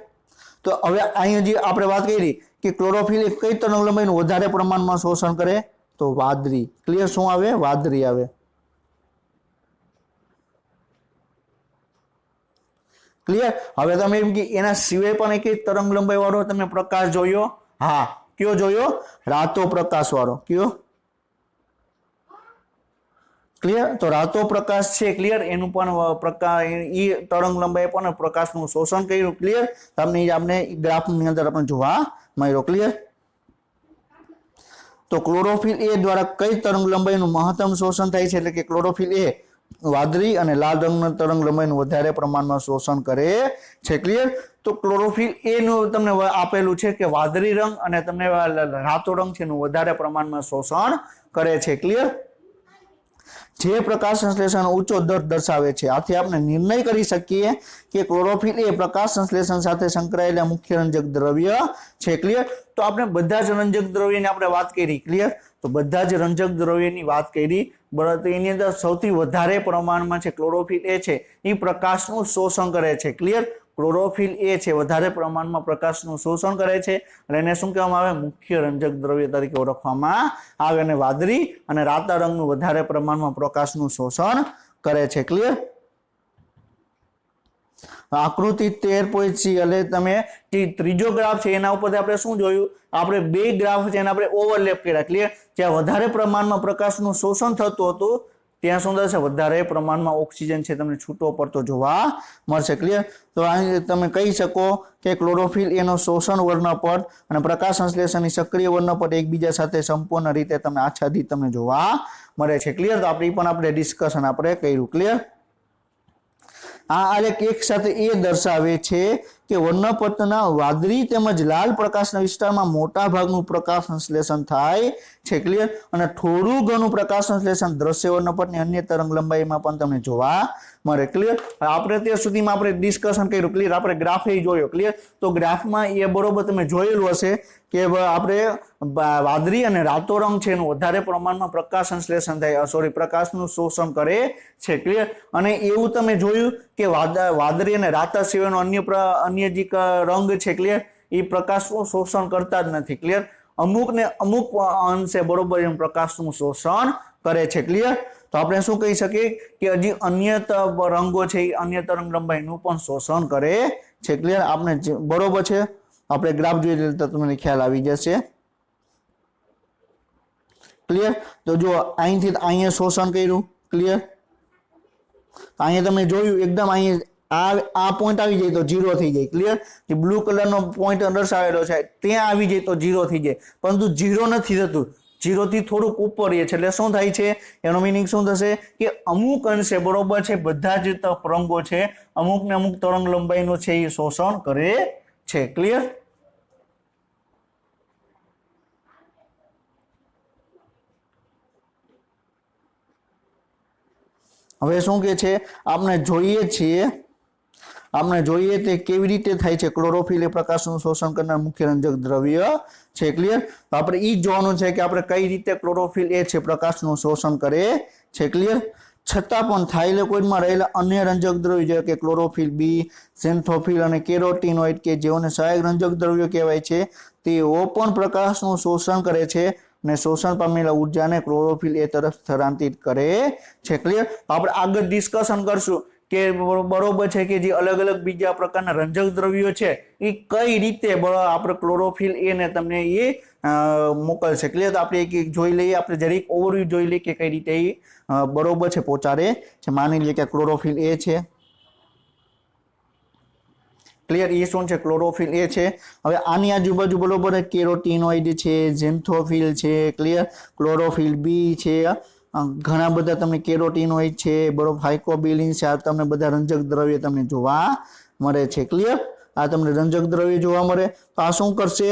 તો હવે અહીંયા જે આપણે વાત કરી કે ક્લોરોફિલ એ કઈ તરંગ લંબાઈનું વધારે પ્રમાણમાં શોષણ કરે? તો વાદળી. ક્લિયર? શું આવે? વાદળી આવે. ક્લિયર? હવે તમે એમ કે એના સિવાય પણ એક તરંગ લંબાઈ વાળો તમે પ્રકાશ જોયો? હા, કયો જોયો? રાતો પ્રકાશ વાળો. કયો? ક્લિયર? તો રાતો પ્રકાશ છે. ક્લિયર? એનું પણ પ્રકાશ એ તરંગ લંબાઈ પણ પ્રકાશનું શોષણ કર્યું. ક્લિયર? તમને આપણે ગ્રાફની અંદર આપણે જોવા મળ્યો. ક્લિયર? તો ક્લોરોફિલ એ દ્વારા કઈ તરંગ લંબાઈનું મહત્તમ શોષણ થાય છે? એટલે કે ક્લોરોફિલ એ વાદળી અને લાલ રંગના તરંગ લંબાઈનું વધારે પ્રમાણમાં શોષણ કરે છે. ક્લિયર? તો ક્લોરોફિલ એ નું તમને આપેલું છે કે વાદળી રંગ અને તમને રાતો રંગ છે એનું વધારે પ્રમાણમાં શોષણ કરે છે. ક્લિયર? જે પ્રકાશ સંશ્લેષણ ઊંચો દર દર્શાવે છે. આથી આપણે નિર્ણય કરી શકીએ કે ક્લોરોફિલ એ પ્રકાશ સંશ્લેષણ સાથે સંકળાયેલા મુખ્ય રંજક દ્રવ્ય છે. ક્લિયર? તો આપણે બધા જ રંજક દ્રવ્યની આપણે વાત કરી. ક્લિયર? તો બધા જ રંજક દ્રવ્યની વાત કરી બરાબર. તો એની અંદર સૌથી વધારે પ્રમાણમાં છે ક્લોરોફિલ એ છે એ પ્રકાશનું શોષણ કરે છે. ક્લિયર? ક્લોરોફિલ એ છે વધારે પ્રમાણમાં પ્રકાશનું શોષણ કરે છે અને એને શું કહેવામાં આવે? મુખ્ય રંજક દ્રવ્ય તરીકે ઓળખવામાં આવે. અને વાદળી અને રાતા રંગનું વધારે પ્રમાણમાં પ્રકાશનું શોષણ કરે છે. ક્લિયર? આકૃતિ 13.c એટલે તમે જે ત્રીજો ગ્રાફ છે એના ઉપર આપણે શું જોયું? આપણે બે ગ્રાફ છે એને આપણે ઓવરલેપ કર્યા. ક્લિયર? જ્યાં વધારે પ્રમાણમાં પ્રકાશનું શોષણ થતું હતું ત્યાં શું થશે? વધારે પ્રમાણમાં ઓક્સિજન છે તમને છૂટો પડતો જોવા મળશે. ક્લિયર? તો અહીં તમે કહી શકો કે ક્લોરોફિલ એનો શોષણ વર્ણપટ અને પ્રકાશ સંશ્લેષણની સક્રિય વર્ણપટ એકબીજા સાથે સંપૂર્ણ રીતે તમે આચ્છાદિત તમને જોવા મળે છે. ક્લિયર? તો આપણે ડિસ્કશન આપણે કર્યું. ક્લિયર? આ આલેખ એક સાથે એ દર્શાવે છે કે વર્ણપટના વાદળી તેમજ લાલ પ્રકાશના વિસ્તારમાં મોટા ભાગનું પ્રકાશ સંશ્લેષણ થાય છે. ક્લિયર? અને થોડું ઘણું પ્રકાશ સંશ્લેષણ દ્રશ્ય વર્ણપટની અન્ય તરંગ લંબાઈમાં પણ તમને જોવા મળે. ક્લિયર? આપણે અત્યાર સુધીમાં આપણે ડિસ્કશન કર્યું. ક્લિયર? આપણે ગ્રાફ એ જોયો. ક્લિયર? તો ગ્રાફમાં એ બરોબર તમે જોયેલું હશે કે આપણે વાદળી અને રાતો રંગ છે એનું વધારે પ્રમાણમાં પ્રકાશ સંશ્લેષણ થાય પ્રકાશનું શોષણ કરે છે. ક્લિયર? અને એવું તમે જોયું કે વાદળી અને રાતા સિવાયનો અન્ય જે રંગ છે ક્લિયર એ પ્રકાશનું શોષણ કરતા જ નથી. ક્લિયર? અમુક ને અમુક અંશે બરોબર એમ પ્રકાશનું શોષણ કરે છે. ક્લિયર? તો આપણે શું કહી શકીએ કે હજી અન્ય રંગો છે એ અન્ય તરંગ લંબાઈનું પણ શોષણ કરે છે. ક્લિયર? આપણે બરોબર છે. આપણે ગ્રાફ જોઈએ તો તમને ખ્યાલ આવી જશે. ક્લિયર? તો જો અહીંથી અહીંયા શોષણ કર્યું. ક્લિયર? અહીંયા તમે જોયું એકદમ અહીંયા આ પોઈન્ટ આવી જાય તો 0 થઈ જાય. ક્લિયર? જે બ્લુ કલરનો પોઈન્ટ દર્શાવેલો છે ત્યાં આવી જાય તો 0 થઈ જાય, પરંતુ 0 નથી થતું. 0 થી થોડુંક ઉપર છે એટલે શું થાય છે? એનો મિનિંગ શું થશે કે અમુક અંશે બરોબર છે બધા જ રંગો છે અમુક ને અમુક તરંગ લંબાઈનો છે એ શોષણ કરે છે. ક્લિયર? હવે શું કે છે આપણે જોઈએ તે કેવી રીતે થાય છે. ક્લોરોફિલ એ પ્રકાશનું શોષણ કરનાર મુખ્ય રંજક દ્રવ્ય છે. ક્લિયર? તો આપણે એ જોવાનું છે કે આપણે કઈ રીતે ક્લોરોફિલ એ છે પ્રકાશનું શોષણ કરે છે. ક્લિયર? છતાં પણ થાઇલેકોઇડમાં રહેલા અન્ય રંજક દ્રવ્યો જેવા કે ક્લોરોફિલ બી, ઝેન્થોફિલ અને કેરોટીનોઇડ કે જેઓને સહાયક રંજક દ્રવ્યો કહેવાય છે તેઓ પણ પ્રકાશનું શોષણ કરે છે અને શોષણ પામેલા ઉર્જાને ક્લોરોફિલ એ તરફ સ્થળાંતરિત કરે છે. ક્લિયર? તો આપણે આગળ ડિસ્કશન કરશું કે બરોબર છે કે જે અલગ અલગ બીજા પ્રકારના રંજક દ્રવ્યો છે એ કઈ રીતે આપણે ક્લોરોફિલ એ ને તમને એ મોકલશે. ક્લિયર? તો આપણે એક જોઈ લઈએ, આપણે જરીક ઓવરવ્યુ જોઈ લઈએ કે કઈ રીતે એ બરોબર છે પહોંચાડે છે. માની લઈએ કે ક્લોરોફિલ એ છે. ક્લિયર? એ શું છે? ક્લોરોફિલ એ છે. હવે આની આજુબાજુ બરોબર કેરોટીનોઇડ છે, ઝેન્થોફિલ છે, ક્લિયર, ક્લોરોફિલ બી છે, ઘણા બધા તમને કેરોટીનોઇડ છે, બરોબર, ફાઇકોબિલિન છે. આ તમને બધા રંજક દ્રવ્ય તમને જોવા મળે છે. ક્લિયર? આ તમને રંજક દ્રવ્ય જોવા મળે. તો આ શું કરશે?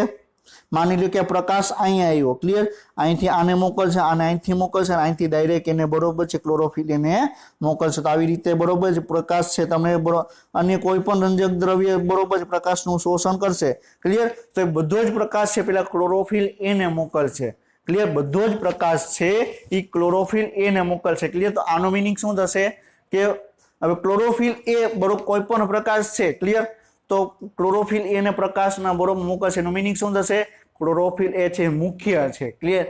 માની લો કે પ્રકાશ અહીંયા આવ્યો. ક્લિયર? અહીંથી આને મોકલશે, આને અહીંથી મોકલશે, અહીંથી ડાયરેક્ટ એને બરોબર છે ક્લોરોફિલ એને મોકલશે. તો આવી રીતે બરોબર છે પ્રકાશ છે તમને અન્ય કોઈ પણ રંજક દ્રવ્ય બરોબર છે પ્રકાશનું શોષણ કરશે. ક્લિયર? તો એ બધો જ પ્રકાશ છે પેલા ક્લોરોફિલ એને મોકલશે. ક્લિયર? બધો જ પ્રકાશ છે એ ક્લોરોફિલ એને મોકલશે. ક્લિયર? તો આનો મિનિંગ શું થશે કે હવે ક્લોરોફિલ એ બરોબર કોઈ પણ પ્રકાશ છે. ક્લિયર? તો ક્લોરોફિલ એને પ્રકાશના બરોબર મોકલશે. એનો મિનિંગ શું થશે? ક્લોરોફિલ એ છે મુખ્ય છે. ક્લિયર?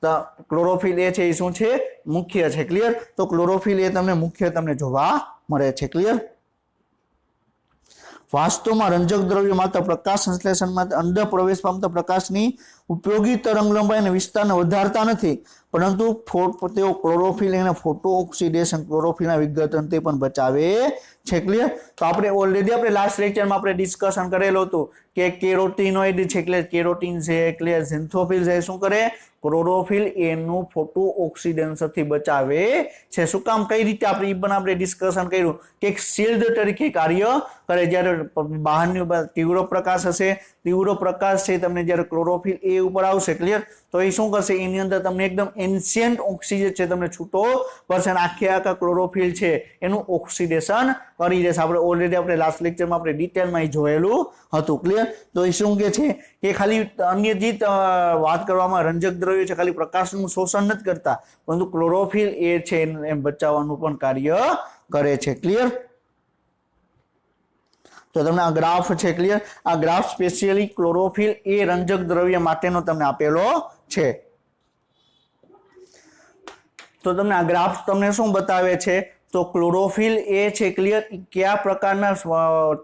તો ક્લોરોફિલ એ છે એ શું છે? મુખ્ય છે. ક્લિયર? તો ક્લોરોફિલ એ તમને મુખ્ય તમને જોવા મળે છે. ક્લિયર? વાસ્તવમાં રંજક દ્રવ્ય માત્ર પ્રકાશ સંશ્લેષણમાં અંદર પ્રવેશ પામતા પ્રકાશની ઉપયોગી તરંગ લંબાઈ અને વિસ્તારને વધારતા નથી, પરંતુ તેઓ ક્લોરોફિલ અને ફોટો ઓક્સિડેશન ક્લોરોફિલના વિઘટનથી પણ બચાવે છે. ક્લિયર? તો આપણે ઓલરેડી આપણે લાસ્ટ લેક્ચરમાં આપણે ડિસ્કશન કરેલું હતું કે કેરોટીનોઇડ છે, ક્લિયર, કેરોટીન છે, ક્લિયર, ઝેન્થોફિલ છે, શું કરે? ક્લોરોફિલ એનું ફોટો ઓક્સિડેશનથી બચાવે છે. શું કામ? કઈ રીતે? આપણે એ પણ આપણે ડિસ્કશન કર્યું કે એક શિલ્ડ તરીકે કાર્ય કરે. જ્યારે બહારની તીવ્ર પ્રકાશ હશે, તીવ્ર પ્રકાશ છે તમને જ્યારે ક્લોરોફિલ એ ઉપર આવશે. ક્લિયર? તો એ શું કરશે? એની અંદર તમને એકદમ એન્શિયન્ટ ઓક્સિજન છે તમને છૂટો પડશે, આખા ક્લોરોફિલ છે એનું ઓક્સિડેશન કરી દેશે. આપણે ઓલરેડી આપણે લાસ્ટ લેક્ચરમાં આપણે ડિટેલમાં એ જોયેલું હતું. ક્લિયર? તો એ શું કે છે કે ખાલી અન્ય જે વાત કરવામાં રંજક દ્રવ્ય છે ખાલી પ્રકાશનું શોષણ નથી કરતા, પરંતુ ક્લોરોફિલ એ છે એમ બચાવવાનું પણ કાર્ય કરે છે. ક્લિયર? તો તમને આ ગ્રાફ છે. ક્લિયર? આ ગ્રાફ સ્પેશિયલી ક્લોરોફિલ એ રંજક દ્રવ્ય માટેનો તમને આપેલો છે. તો તમને આ ગ્રાફ તમને શું બતાવે છે? તો ક્લોરોફિલ એ છે, ક્લિયર, કયા પ્રકારના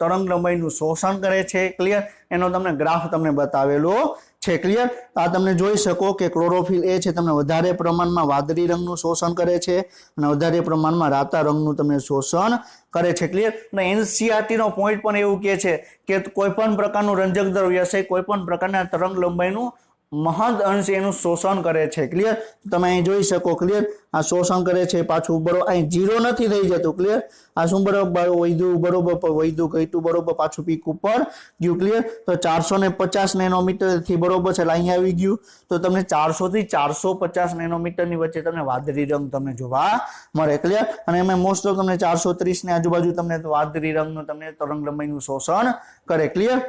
તરંગ લંબાઈનું શોષણ કરે છે. ક્લિયર? એનો તમને ગ્રાફ તમને બતાવેલો છે. ક્લિયર? આ તમને જોઈ શકો કે ક્લોરોફિલ એ છે તમને વધારે પ્રમાણમાં વાદળી રંગનું શોષણ કરે છે અને વધારે પ્રમાણમાં રાતા રંગનું તમને શોષણ કરે છે. ક્લિયર? અને એનસીઈઆરટી નો પોઈન્ટ પણ એવું કહે છે કે કોઈ પણ પ્રકારનું રંજક દ્રવ્ય છે કોઈ પણ પ્રકારના તરંગ લંબાઈનું મહદ અંશ એનું શોષણ કરે છે. ક્લિયર? તમે અહીં જોઈ શકો. ક્લિયર? આ શોષણ કરે છે પાછું બરોબર અહીં ઝીરો નથી થઈ જતું. ક્લિયર? આ શું બરોબર વૈધું બરોબર વૈધું ગઈતું બરોબર પાછું પીક ઉપર ગયું. ક્લિયર? તો 450 નેનોમીટર થી બરોબર છે અહીંયા આવી ગયું. તો તમને 400 થી 450 નેનોમીટરની વચ્ચે તમને વાદળી રંગ તમને જોવા મળે. ક્લિયર? અને એમાં મોસ્ટ ઓફ તમને 430 ની આજુબાજુ તમને વાદળી રંગનું તમને તરંગ લંબાઈનું શોષણ કરે. ક્લિયર?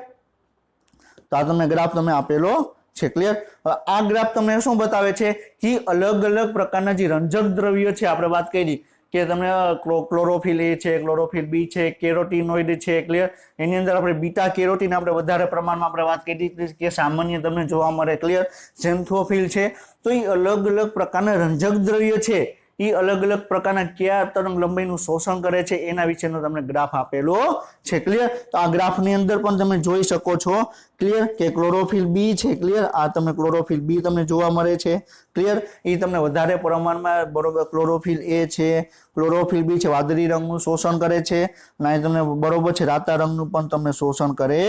તો આ તમને ગ્રાફ તમે આપેલો છે. ક્લિયર? આ ગ્રાફ તમને શું બતાવે છે કે અલગ અલગ પ્રકારના જે રંજક દ્રવ્યો છે આપણે વાત કરી કે તમને ક્લોરોફિલ એ છે, ક્લોરોફિલ બી છે, કેરોટીનોઇડ છે. ક્લિયર? એની અંદર આપણે બીટા કેરોટીન આપણે વધારે પ્રમાણમાં આપણે વાત કરી કે સામાન્ય તમને જોવા મળે. ક્લિયર? ઝેન્થોફિલ છે. તો એ અલગ અલગ પ્રકારના રંજક દ્રવ્ય છે એ અલગ અલગ પ્રકારના કયા તરંગ લંબાઈનું શોષણ કરે છે એના વિશેનો તમને ગ્રાફ આપેલો છે. ક્લિયર? તો આ ગ્રાફની અંદર પણ તમે જોઈ શકો છો. ક્લિયર? કે ક્લોરોફિલ બી છે. ક્લિયર? આ તમને ક્લોરોફિલ બી તમને જોવા મળે છે. ક્લિયર? એ તમને વધારે પ્રમાણમાં બરોબર ક્લોરોફિલ એ છે, ક્લોરોફિલ બી છે વાદળી રંગનું શોષણ કરે છે અને તમને બરોબર છે રાતા રંગનું પણ તમને શોષણ કરે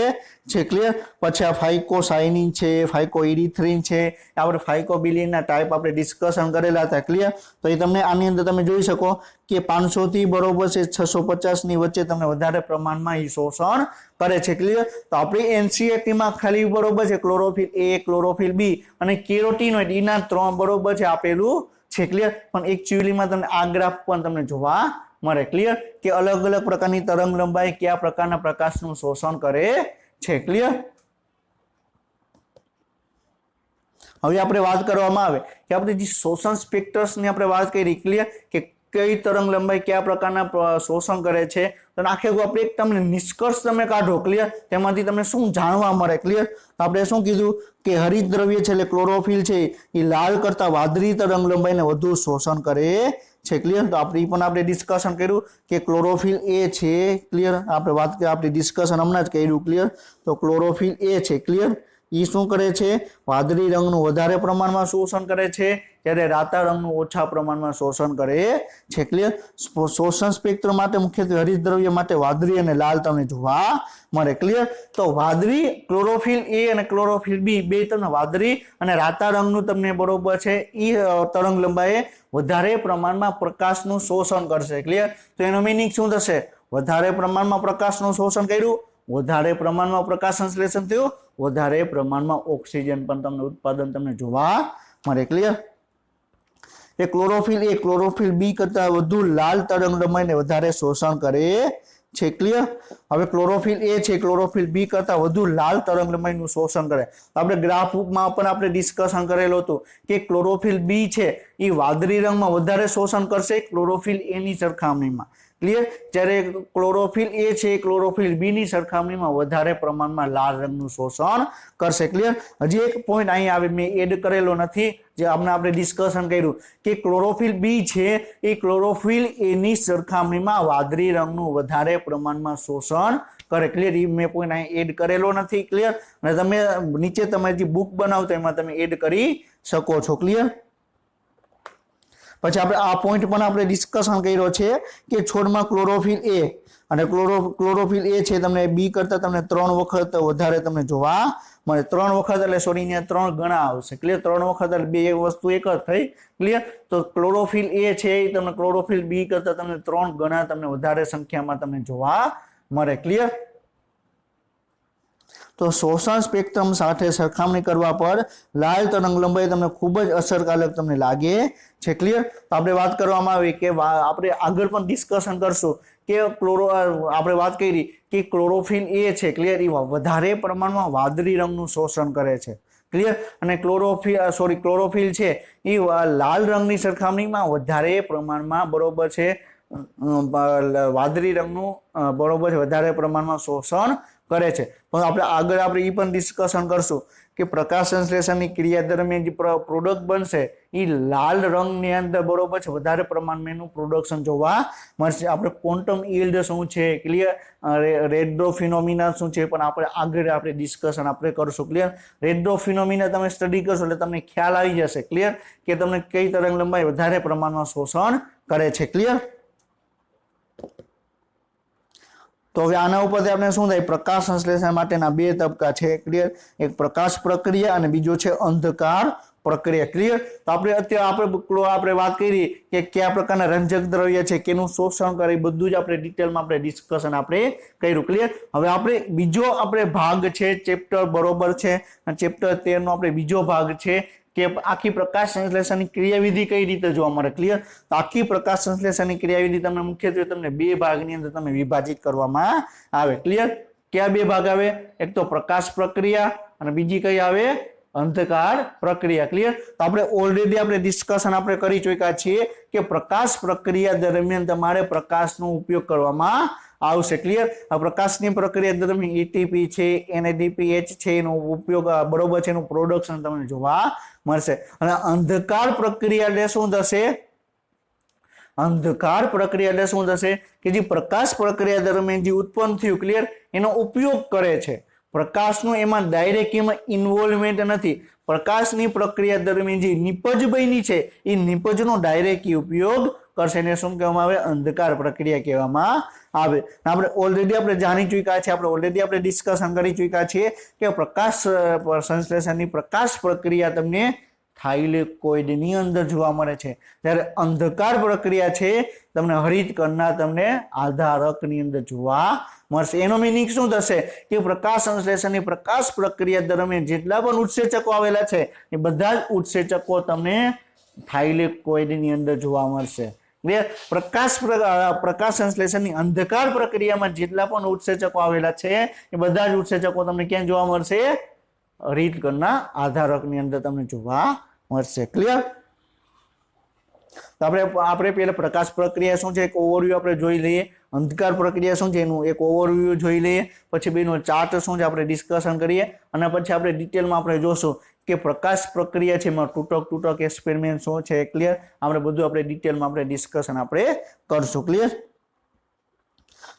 છે. ક્લિયર? પછી આ ફાઇકોસાઇનિન છે, ફાઇકોઇરિથ્રિન છે, આપણે ફાઇકોબિલિનના ટાઈપ આપણે ડિસ્કશન કરેલા હતા. ક્લિયર? તો એ તમને આની અંદર તમે જોઈ શકો કે 500 થી બરોબર છે 650 ની વચ્ચે તમને વધારે પ્રમાણમાં એ શોષણ કરે છે. ક્લિયર? તો આપણી એનસીઈઆરટી માં ખાલી બરોબર છે ક્લોરોફિલ એ, ક્લોરોફિલ બી અને કેરોટીનોઇડ એના 3 બરોબર છે આપેલું છે. ક્લિયર? પણ એકચ્યુઅલીમાં તમને આ ગ્રાફ પણ તમને જોવા મળે. ક્લિયર? કે અલગ અલગ પ્રકારની તરંગ લંબાઈ કયા પ્રકારના પ્રકાશનું શોષણ કરે છે. ક્લિયર? હવે આપણે વાત કરવામાં આવે કે આપણે જે શોષણ સ્પેક્ટ્રસની આપણે વાત કરી. ક્લિયર? કે કઈ તરંગ લંબાઈ કયા પ્રકારના શોષણ કરે છે તો આખે આપણે એક તમને નિષ્કર્ષ તમે કાઢો ક્લિયર તેમાંથી તમને શું જાણવા મળે ક્લિયર આપણે શું કીધું કે હરિત દ્રવ્ય છે એટલે ક્લોરોફિલ છે એ લાલ કરતા વાદળી તરંગ લંબાઈને વધુ શોષણ કરે છે ક્લિયર તો આપણે ડિસ્કશન કર્યું કે ક્લોરોફિલ એ છે ક્લિયર આપણે વાત કરી આપણે ડિસ્કશન હમણાં જ કર્યું ક્લિયર તો ક્લોરોફિલ એ છે ક્લિયર એ શું કરે છે વાદળી રંગનું વધારે પ્રમાણમાં શોષણ કરે છે ત્યારે રાતા રંગનું ઓછા પ્રમાણમાં શોષણ કરે છે ક્લિયર શોષણ સ્પેક્ટ્રમ માટે મુખ્યત્વે હરિત દ્રવ્ય માટે વાદળી અને લાલ તમને જોવા મળે ક્લિયર તો વાદળી ક્લોરોફિલ એ અને ક્લોરોફિલ બી બે તમને વાદળી અને રાતા રંગનું તમને બરોબર છે એ તરંગ લંબાઈ વધારે પ્રમાણમાં પ્રકાશનું શોષણ કરશે ક્લિયર તો એનો મીનિંગ શું થશે વધારે પ્રમાણમાં પ્રકાશનું શોષણ કર્યું વધારે પ્રમાણમાં પ્રકાશ સંશ્લેષણ થયું વધારે પ્રમાણમાં ઓક્સિજન પણ તમને ઉત્પાદન તમને જોવા મળે ક્લિયર એ ક્લોરોફિલ બી કરતા વધુ લાલ તરંગ લંબાઈને વધારે શોષણ કરે છે ક્લિયર હવે ક્લોરોફિલ એ છે ક્લોરોફિલ બી કરતા વધુ લાલ તરંગ લંબાઈનું શોષણ કરે આપણે ગ્રાફમાં પણ આપણે ડિસ્કશન કરેલું હતું કે ક્લોરોફિલ બી છે એ વાદળી રંગમાં વધારે શોષણ કરશે ક્લોરોફિલ એ ની સરખામણીમાં ક્લિયર જ્યારે ક્લોરોફિલ એ છે ક્લોરોફિલ બી ની સરખામણીમાં વધારે પ્રમાણમાં લાલ રંગનું શોષણ કરશે ક્લિયર હજી એક પોઈન્ટ અહીં આવે મેં એડ કરેલો નથી જે આપણે ડિસ્કશન કર્યું કે ક્લોરોફિલ બી છે એ ક્લોરોફિલ એ ની સરખામણીમાં વાદળી રંગનું વધારે પ્રમાણમાં શોષણ કરે ક્લિયર એ મેં પોઈન્ટ અહીં એડ કરેલો નથી ક્લિયર અને તમે નીચે તમે જે બુક બનાવતો એમાં તમે એડ કરી શકો છો ક્લિયર પછી આપણે આ પોઈન્ટ પણ આપણે ડિસ્કશન કર્યો છે કે છોડમાં ક્લોરોફિલ એ અને ક્લોરોફિલ એ છે તમને બી કરતા તમને 3 વખત વધારે તમને જોવા મળે 3 વખત એટલે સોરી ને 3 ગણા આવશે ક્લિયર 3 વખત એટલે બે વસ્તુ એક જ થઈ ક્લિયર તો ક્લોરોફિલ એ છે એ તમને ક્લોરોફિલ બી કરતા તમને 3 ગણા તમને વધારે સંખ્યામાં તમને જોવા મળે ક્લિયર તો શોષણ સ્પેક્ટ્રમ સાથે સરખામણી કરવા પર લાલ તરંગ લંબાઈ તમને ખૂબ જ અસરકારક તમને લાગે છે ક્લિયર તો આપણે વાત કરવામાં આવી કે આપણે આગળ પણ ડિસ્કશન કરશું કે આપણે વાત કરી કે ક્લોરોફિલ એ છે ક્લિયર એ વધારે પ્રમાણમાં વાદળી રંગનું શોષણ કરે છે ક્લિયર અને ક્લોરોફિલ છે એ લાલ રંગની સરખામણીમાં વધારે પ્રમાણમાં બરોબર છે વાદળી રંગનું બરોબર છે વધારે પ્રમાણમાં શોષણ કરે છે પણ આપણે એ પણ ડિસ્કશન કરશું કે પ્રકાશ સંશ્લેષણની ક્રિયા દરમિયાન જે પ્રોડક્ટ બનશે એ લાલ રંગની અંદર બરોબર છે વધારે પ્રમાણમાં એનું પ્રોડક્શન જોવા મળશે આપણે ક્વોન્ટમ યીલ્ડ શું છે ક્લિયર રેડો ફિનોમિના શું છે પણ આપણે ડિસ્કશન આપણે કરશું ક્લિયર રેડો ફિનોમિના તમે સ્ટડી કરશો એટલે તમને ખ્યાલ આવી જશે ક્લિયર કે તમને કઈ તરંગ લંબાઈ વધારે પ્રમાણમાં શોષણ કરે છે ક્લિયર તો હવે આના ઉપરથી આપણે શું થાય પ્રકાશ સંશ્લેષણ માટેના બે તબક્કા છે ક્લિયર એક પ્રકાશ પ્રક્રિયા અને બીજો છે અંધકાર પ્રક્રિયા ક્લિયર તો આપણે વાત કરી કે કયા પ્રકારના રંજક દ્રવ્ય છે કેનું શોષણ કરે બધું જ આપણે ડિટેલમાં આપણે ડિસ્કશન આપણે કર્યું ક્લિયર હવે આપણે બીજો ભાગ છે ચેપ્ટર બરોબર છે ચેપ્ટર 13 નો આપણે બીજો ભાગ છે કે આખી પ્રકાશ સંશ્લેષણની ક્રિયાવિધિ કઈ રીતે જોવા મળે ક્લિયર તો આખી પ્રકાશ સંશ્લેષણની ક્રિયાવિધિ તમને મુખ્યત્વે તમને બે ભાગની અંદર તમે વિભાજિત કરવામાં આવે ક્લિયર કયા બે ભાગ આવે એક તો પ્રકાશ પ્રક્રિયા અને બીજી કઈ આવે અંધકાર પ્રક્રિયા ક્લિયર તો આપણે ઓલરેડી આપણે ડિસ્કશન આપણે કરી ચૂક્યા છીએ કે પ્રકાશ પ્રક્રિયા દરમિયાન તમારે પ્રકાશનો ઉપયોગ કરવામાં આવશે ક્લિયર આ પ્રકાશની પ્રક્રિયા દરમિયાન એટીપી છે NADPH છે એનો ઉપયોગ બરોબર છે એનું પ્રોડક્શન તમને જોવા મળશે અને અંધકાર પ્રક્રિયા એટલે શું થશે કે જે પ્રકાશ પ્રક્રિયા દરમિયાન જે ઉત્પન્ન થયું ક્લિયર એનો ઉપયોગ કરે છે પ્રકાશનું એમાં ડાયરેક્ટ એમાં ઇન્વોલ્વમેન્ટ નથી પ્રકાશની પ્રક્રિયા દરમિયાન જે નિપજ બની છે એ નિપજનો ડાયરેક્ટ ઉપયોગ કરશે એને શું કહેવામાં આવે અંધકાર પ્રક્રિયા કહેવામાં આવે આપણે ઓલરેડી આપણે જાણી ચૂક્યા છે આપણે ડિસ્કશન કરી ચૂક્યા છીએ કે પ્રકાશ સંશ્લેષણની પ્રકાશ પ્રક્રિયા તમને થાઇલેકોઇડની અંદર જોવા મળે છે જ્યારે અંધકાર પ્રક્રિયા છે તમને હરિત કણના તમને આધારકની અંદર જોવા મળશે એનો મીનિંગ શું થશે કે પ્રકાશ સંશ્લેષણની પ્રકાશ પ્રક્રિયા દરમિયાન જેટલા પણ ઉત્સેચકો આવેલા છે એ બધા જ ઉત્સેચકો તમને થાઇલેકોઇડની અંદર જોવા મળશે પ્રકાશ સંશ્લેષણની અંધકાર પ્રક્રિયામાં જેટલા પણ ઉત્સેચકો આવેલા છે એ બધા જ ઉત્સેચકો તમને ક્યાં જોવા મળશે હરિત કણના આધારકની અંદર તમને જોવા મળશે ક્લિયર તો આપણે પહેલા પ્રકાશ પ્રક્રિયા શું છે એક ઓવરવ્યુ આપણે જોઈ લઈએ, અંધકાર પ્રક્રિયા શું છે એનું એક ઓવરવ્યુ જોઈ લઈએ, પછી બેનો ચાર્ટ શું છે આપણે ડિસ્કશન કરીએ અને પછી આપણે ડિટેલમાં આપણે જોશું કે પ્રકાશ પ્રક્રિયા છે એમાં તૂટક એક્સપેરિમેન્ટ શું છે ક્લિયર, આપણે બધું આપણે ડિટેલમાં આપણે ડિસ્કશન આપણે કરશું ક્લિયર।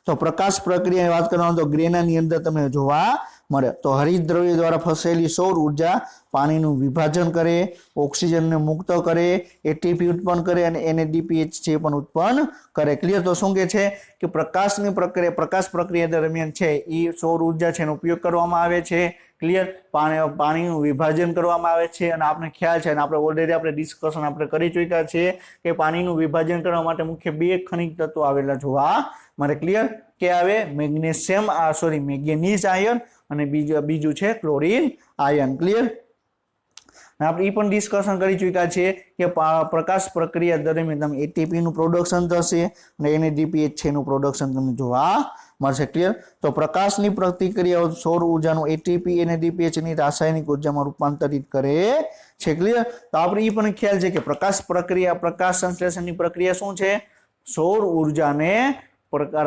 તો પ્રકાશ પ્રક્રિયાની વાત કરવામાં તો ગ્રેનાની અંદર તમે જોવા મળે તો હરિતદ્રવ્ય દ્વારા ફસાયેલી સૌર ઉર્જા પાણીનું વિભાજન કરે, ઓક્સિજનને મુક્ત કરે, એટીપી ઉત્પન્ન કરે અને NADPH છે પણ ઉત્પન્ન કરે ક્લિયર। તો શું કે છે કે પ્રકાશ પ્રક્રિયા દરમિયાન છે એ સૌર ઉર્જા છે એનો ઉપયોગ કરવામાં આવે છે ક્લિયર, પાણીનું વિભાજન કરવામાં આવે છે અને આપણે ખ્યાલ છે અને આપણે ઓલરેડી આપણે ડિસ્કશન આપણે કરી ચૂક્યા છીએ કે પાણીનું વિભાજન કરવા માટે મુખ્ય બે ખનિજ તત્વો આવેલા જોવા મળે ક્લિયર, કે આવે મેંગેનીઝ આયન અને બીજું છે ક્લોરીન આયન ક્લિયર। આપણે એ પણ ડિસ્કશન કરી ચૂક્યા છીએ કે પ્રકાશ પ્રક્રિયા દરમિયાન તમે એટીપી નું પ્રોડક્શન થશે અને NADPH છે એનું પ્રોડક્શન તમને જોવા મળશે ક્લિયર। તો પ્રકાશની પ્રતિક્રિયાઓ સૌર ઉર્જાનું એટીપી NADPH ની રાસાયણિક ઉર્જામાં રૂપાંતરિત કરે છે ક્લિયર। તો આપણે એ પણ ખ્યાલ છે કે પ્રકાશ સંશ્લેષણની પ્રક્રિયા શું છે, સૌર ઉર્જાને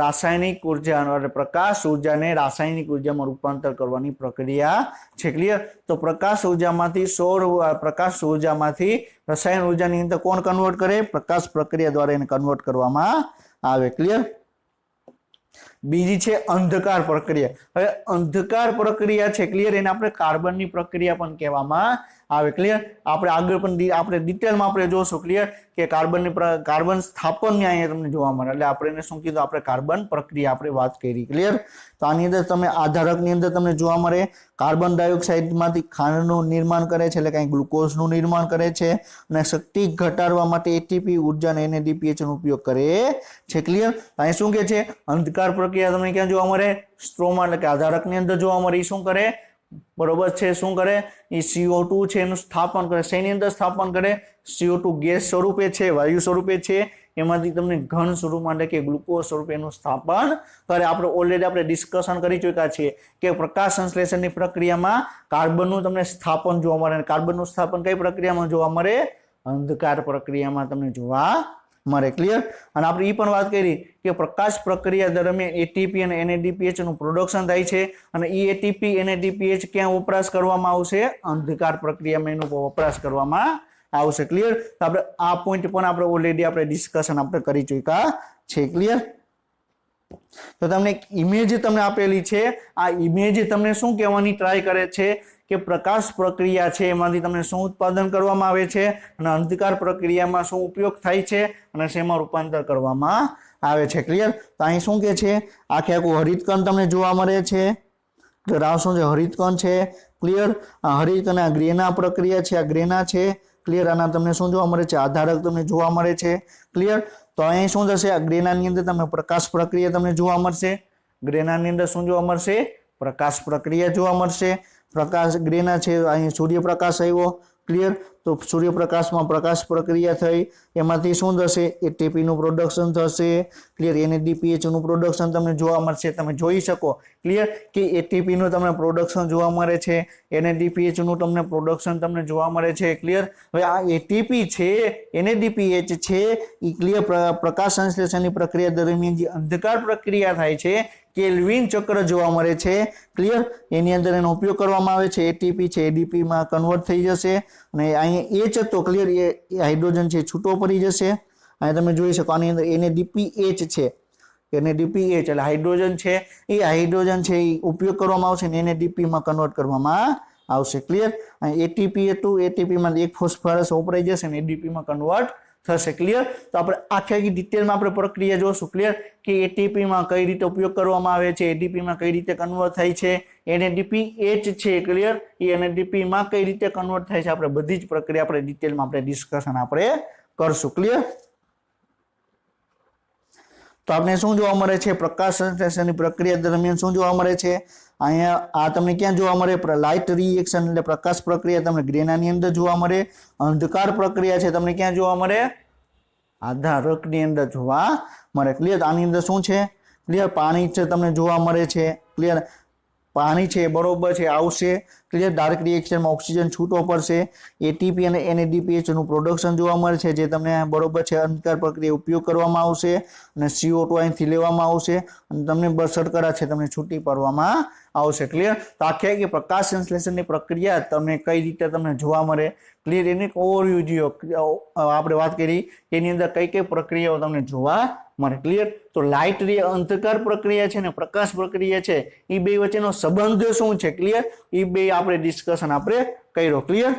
રાસાયણિક ઉર્જા પ્રકાશ ઉર્જાને રાસાયણિક ઉર્જામાં રૂપાંતર કરવાની પ્રક્રિયા છે ક્લિયર। તો પ્રકાશ ઉર્જામાંથી રસાયણ ઉર્જાની અંદર કોણ કન્વર્ટ કરે, પ્રકાશ પ્રક્રિયા દ્વારા એને કન્વર્ટ કરવામાં આવે ક્લિયર। બીજી છે અંધકાર પ્રક્રિયા। હવે અંધકાર પ્રક્રિયા છે ક્લિયર, એને આપણે કાર્બનની પ્રક્રિયા પણ કહેવામાં આવે ક્લિયર। આપણે આગળ પણ આપણે ડિટેલમાં આપણે જોશું ક્લિયર કે કાર્બન સ્થાપન અહીંયા તમને જોવા મળે, એટલે આપણે એને શું કીધું, આપણે કાર્બન પ્રક્રિયા આપણે વાત કરી ક્લિયર। તો આની અંદર તમે આધારકની અંદર તમને જોવા મળે કાર્બન ડાયોક્સાઇડમાંથી ખાંડનું નિર્માણ કરે છે, એટલે કંઈ ગ્લુકોઝનું નિર્માણ કરે છે અને શક્તિ ઘટાડવા માટે એટીપી ઉર્જા અને NADPH નો ઉપયોગ કરે છે ક્લિયર। અહીં શું કે છે, અંધકાર પ્રક્રિયા તમને ક્યાં જોવા મળે, સ્ટ્રોમા એટલે કે આધારકની અંદર જોવા મળે, એ શું કરે બરોબર છે, શું કરે એ CO2 છે એનું સ્થાપન કરે, શેની અંદર સ્થાપન કરે, CO2 ગેસ સ્વરૂપે છે, વાયુ સ્વરૂપે છે, એમાંથી તમને ઘન સ્વરૂપમાં એટલે કે ગ્લુકોઝ સ્વરૂપે એનું સ્થાપન કરે। આપણે ઓલરેડી આપણે ડિસ્કશન કરી ચૂક્યા છીએ કે પ્રકાશ સંશ્લેષણની પ્રક્રિયામાં કાર્બનનું તમને સ્થાપન જોવા મળે, કાર્બનનું સ્થાપન કઈ પ્રક્રિયામાં જોવા મળે, અંધકાર પ્રક્રિયામાં તમને જોવા મળે ક્લિયર। અને આપણે એ પણ વાત કરી કે પ્રકાશ પ્રક્રિયા દરમિયાન એટીપી અને NADPH નું પ્રોડક્શન થાય છે અને એ એટીપી NADPH ક્યાં વપરાશ કરવામાં આવશે, અંધકાર પ્રક્રિયામાં એનો વપરાશ કરવામાં આવશે ક્લિયર। તો આપણે આ પોઈન્ટ પણ આપણે ઓલરેડી આપણે ડિસ્કશન આપણે કરી ચૂક્યા છે ક્લિયર। તો તમને એક ઇમેજ તમને આપેલી છે, આ ઇમેજ તમને શું કહેવાની ટ્રાય કરે છે કે પ્રકાશ પ્રક્રિયા છે એમાંથી તમને શું ઉત્પાદન કરવામાં આવે છે અને અંધકાર પ્રક્રિયામાં શું ઉપયોગ થાય છે અને શેમાં રૂપાંતર કરવામાં આવે છે ક્લિયર। તો અહીં શું કે છે, આખું હરિતકણ તમને જોવા મળે છે, શું છે હરિતકણ છે ક્લિયર। આ હરિતકણ આ ગ્રેના પ્રક્રિયા છે, આ ગ્રેના છે ક્લિયર। આના તમને શું જોવા મળે છે, આધારક તમને જોવા મળે છે ક્લિયર। તો અહીં શું થશે, આ ગ્રેનાની અંદર તમને પ્રકાશ પ્રક્રિયા તમને જોવા મળશે, ગ્રેનાની અંદર શું જોવા મળશે, પ્રકાશ પ્રક્રિયા જોવા મળશે। પ્રકાશ ગ્રેના છે, અહીં સૂર્યપ્રકાશ આવ્યો ક્લિયર, તો સૂર્યપ્રકાશમાં પ્રકાશ પ્રક્રિયા થઈ, એમાંથી શું થશે, એટીપી નું પ્રોડક્શન થશે ક્લિયર, NADPH નું પ્રોડક્શન તમને જોવા મળશે, તમે જોઈ શકો ક્લિયર કે એટીપી નું તમને પ્રોડક્શન જોવા મળે છે, NADPH નું તમને પ્રોડક્શન તમને જોવા મળે છે ક્લિયર। હવે આ એટીપી છે, NADPH છે એ ક્લિયર પ્રકાશ સંશ્લેષણની પ્રક્રિયા દરમિયાન જે અંધકાર પ્રક્રિયા થાય છે કેલ્વિન ચક્ર જોવા મળે છે ક્લિયર, એની અંદર એનો ઉપયોગ કરવામાં આવે છે, એટીપી છે ADP માં કન્વર્ટ થઈ જશે અને અહીંયા H તો ક્લિયર એ હાઇડ્રોજન છે છૂટો પડી જશે, અહીંયા તમે જોઈ શકો આની અંદર NADPH છે, NADPH એટલે હાઇડ્રોજન છે, એ હાઇડ્રોજન છે એ ઉપયોગ કરવામાં આવશે ને NADP માં કન્વર્ટ કરવામાં આવશે ક્લિયર। એટીપી હતું, એટીપી માં એક ફોસ્ફરસ વપરાઈ જશે ને ADP માં કન્વર્ટ થશે ક્લિયર। તો આપણે આખી ડિટેલમાં આપણે પ્રક્રિયા જોશું ક્લિયર કે એટીપી માં કઈ રીતે ઉપયોગ કરવામાં આવે છે, ADP માં કઈ રીતે કન્વર્ટ થાય છે, NADPH છે ક્લિયર એ NADP માં કઈ રીતે કન્વર્ટ થાય છે, આપણે બધી જ પ્રક્રિયા આપણે ડિટેલમાં આપણે ડિસ્કશન આપણે કરશું ક્લિયર। તો આપણે શું જોવા મળે છે, પ્રકાશ સંશ્લેષણની પ્રક્રિયા દરમિયાન શું જોવા મળે છે, અહીંયા આ તમને ક્યાં જોવા મળે, લાઇટ રિએક્શન એટલે પ્રકાશ પ્રક્રિયા તમને ગ્રેનાની અંદર જોવા મળે, અંધકાર પ્રક્રિયા છે તમને ક્યાં જોવા મળે, આધારકની અંદર જોવા મળે ક્લિયર। આની અંદર શું છે ક્લિયર, પાણી છે તમને જોવા મળે છે ક્લિયર, પાણી છે બરોબર છે આવશે ક્લિયર ડાર્ક રિએક્શનમાં ઓક્સિજન છૂટો પડશે, એટીપી અને NADPH નું પ્રોડક્શન જોવા મળે છે, જે તમને બરોબર છે અંધકાર પ્રક્રિયા ઉપયોગ કરવામાં આવશે અને CO2 અહીંથી લેવામાં આવશે અને તમને શર્કરા છે તમને છૂટી પાડવામાં આવશે. ક્લિયર. તો આખી કે પ્રકાશ સંશ્લેષણની પ્રક્રિયા તમને કઈ રીતે તમને જોવા મળે, ક્લિયર એની ઓવરવ્યુ આપણે વાત કરી એની અંદર કઈ કઈ પ્રક્રિયાઓ તમને જોવા મળે. ક્લિયર. તો લાઇટ અંધકાર પ્રક્રિયા છે ને પ્રકાશ પ્રક્રિયા છે એ બે વચ્ચેનો સંબંધ શું છે, ક્લિયર, એ બે આપણે ડિસ્કશન આપણે કર્યો. ક્લિયર.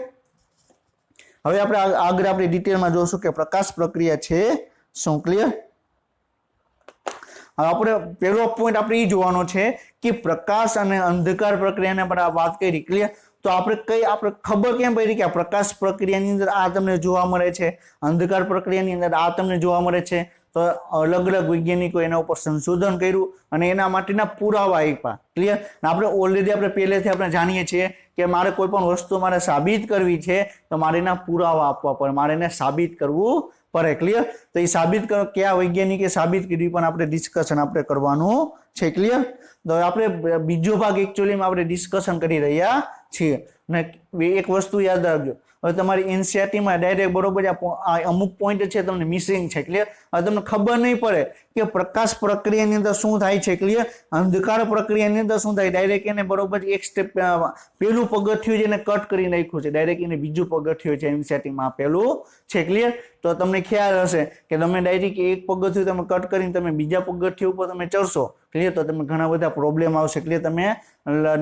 હવે આપણે આગળ આપણે ડિટેલમાં જોશું કે પ્રકાશ પ્રક્રિયા છે શું. ક્લિયર. આપણે પહેલો પોઈન્ટ આપણે એ જોવાનો છે કે પ્રકાશ અને અંધકાર પ્રક્રિયાને આપણે વાત કરી. ક્લિયર. તો આપણે ખબર કેમ પડી કે આ પ્રકાશ પ્રક્રિયાની અંદર આ તમને જોવા મળે છે, અંધકાર પ્રક્રિયાની અંદર આ તમને જોવા મળે છે. તો અલગ અલગ વૈજ્ઞાનિકો એના ઉપર સંશોધન કર્યું અને એના માટેના પુરાવા આપ્યા. ક્લિયર. આપણે ઓલરેડી આપણે પહેલેથી આપણે જાણીએ છીએ કે મારે કોઈ પણ વસ્તુ મારે સાબિત કરવી છે તો મારે એના પુરાવા આપવા પડે, મારે એને સાબિત કરવું પડે. ક્લિયર. તો એ સાબિત કરો કયા વૈજ્ઞાનિકે સાબિત કર્યું પણ આપણે ડિસ્કશન આપણે કરવાનું છે. ક્લિયર. તો આપણે બીજો ભાગ એકચ્યુઅલીમાં આપણે ડિસ્કશન કરી રહ્યા છીએ. અને એક વસ્તુ યાદ રાખજો, હવે તમારી એનસીઆરટીમાં ડાયરેક્ટ બરોબર અમુક પોઈન્ટ છે તમને મિસિંગ છે. ક્લિયર. હવે તમને ખબર નહીં પડે કે પ્રકાશ પ્રક્રિયાની અંદર શું થાય છે. ક્લિયર. અંધકાર પ્રક્રિયાની અંદર શું થાય, ડાયરેક્ટ એને બરોબર એક સ્ટેપ પેલું પગથિયું છે એને કટ કરી નાખ્યું છે, ડાયરેક્ટ એને બીજું પગથિયું છે એનસીઆરટીમાં આપેલું છે. ક્લિયર. તો તમને ખ્યાલ હશે કે તમે ડાયરેક્ટ એક પગથિયું તમે કટ કરીને તમે બીજા પગથિયું ઉપર તમે ચડશો. ક્લિયર. તો તમે ઘણા બધા પ્રોબ્લેમ આવશે. ક્લિયર. તમે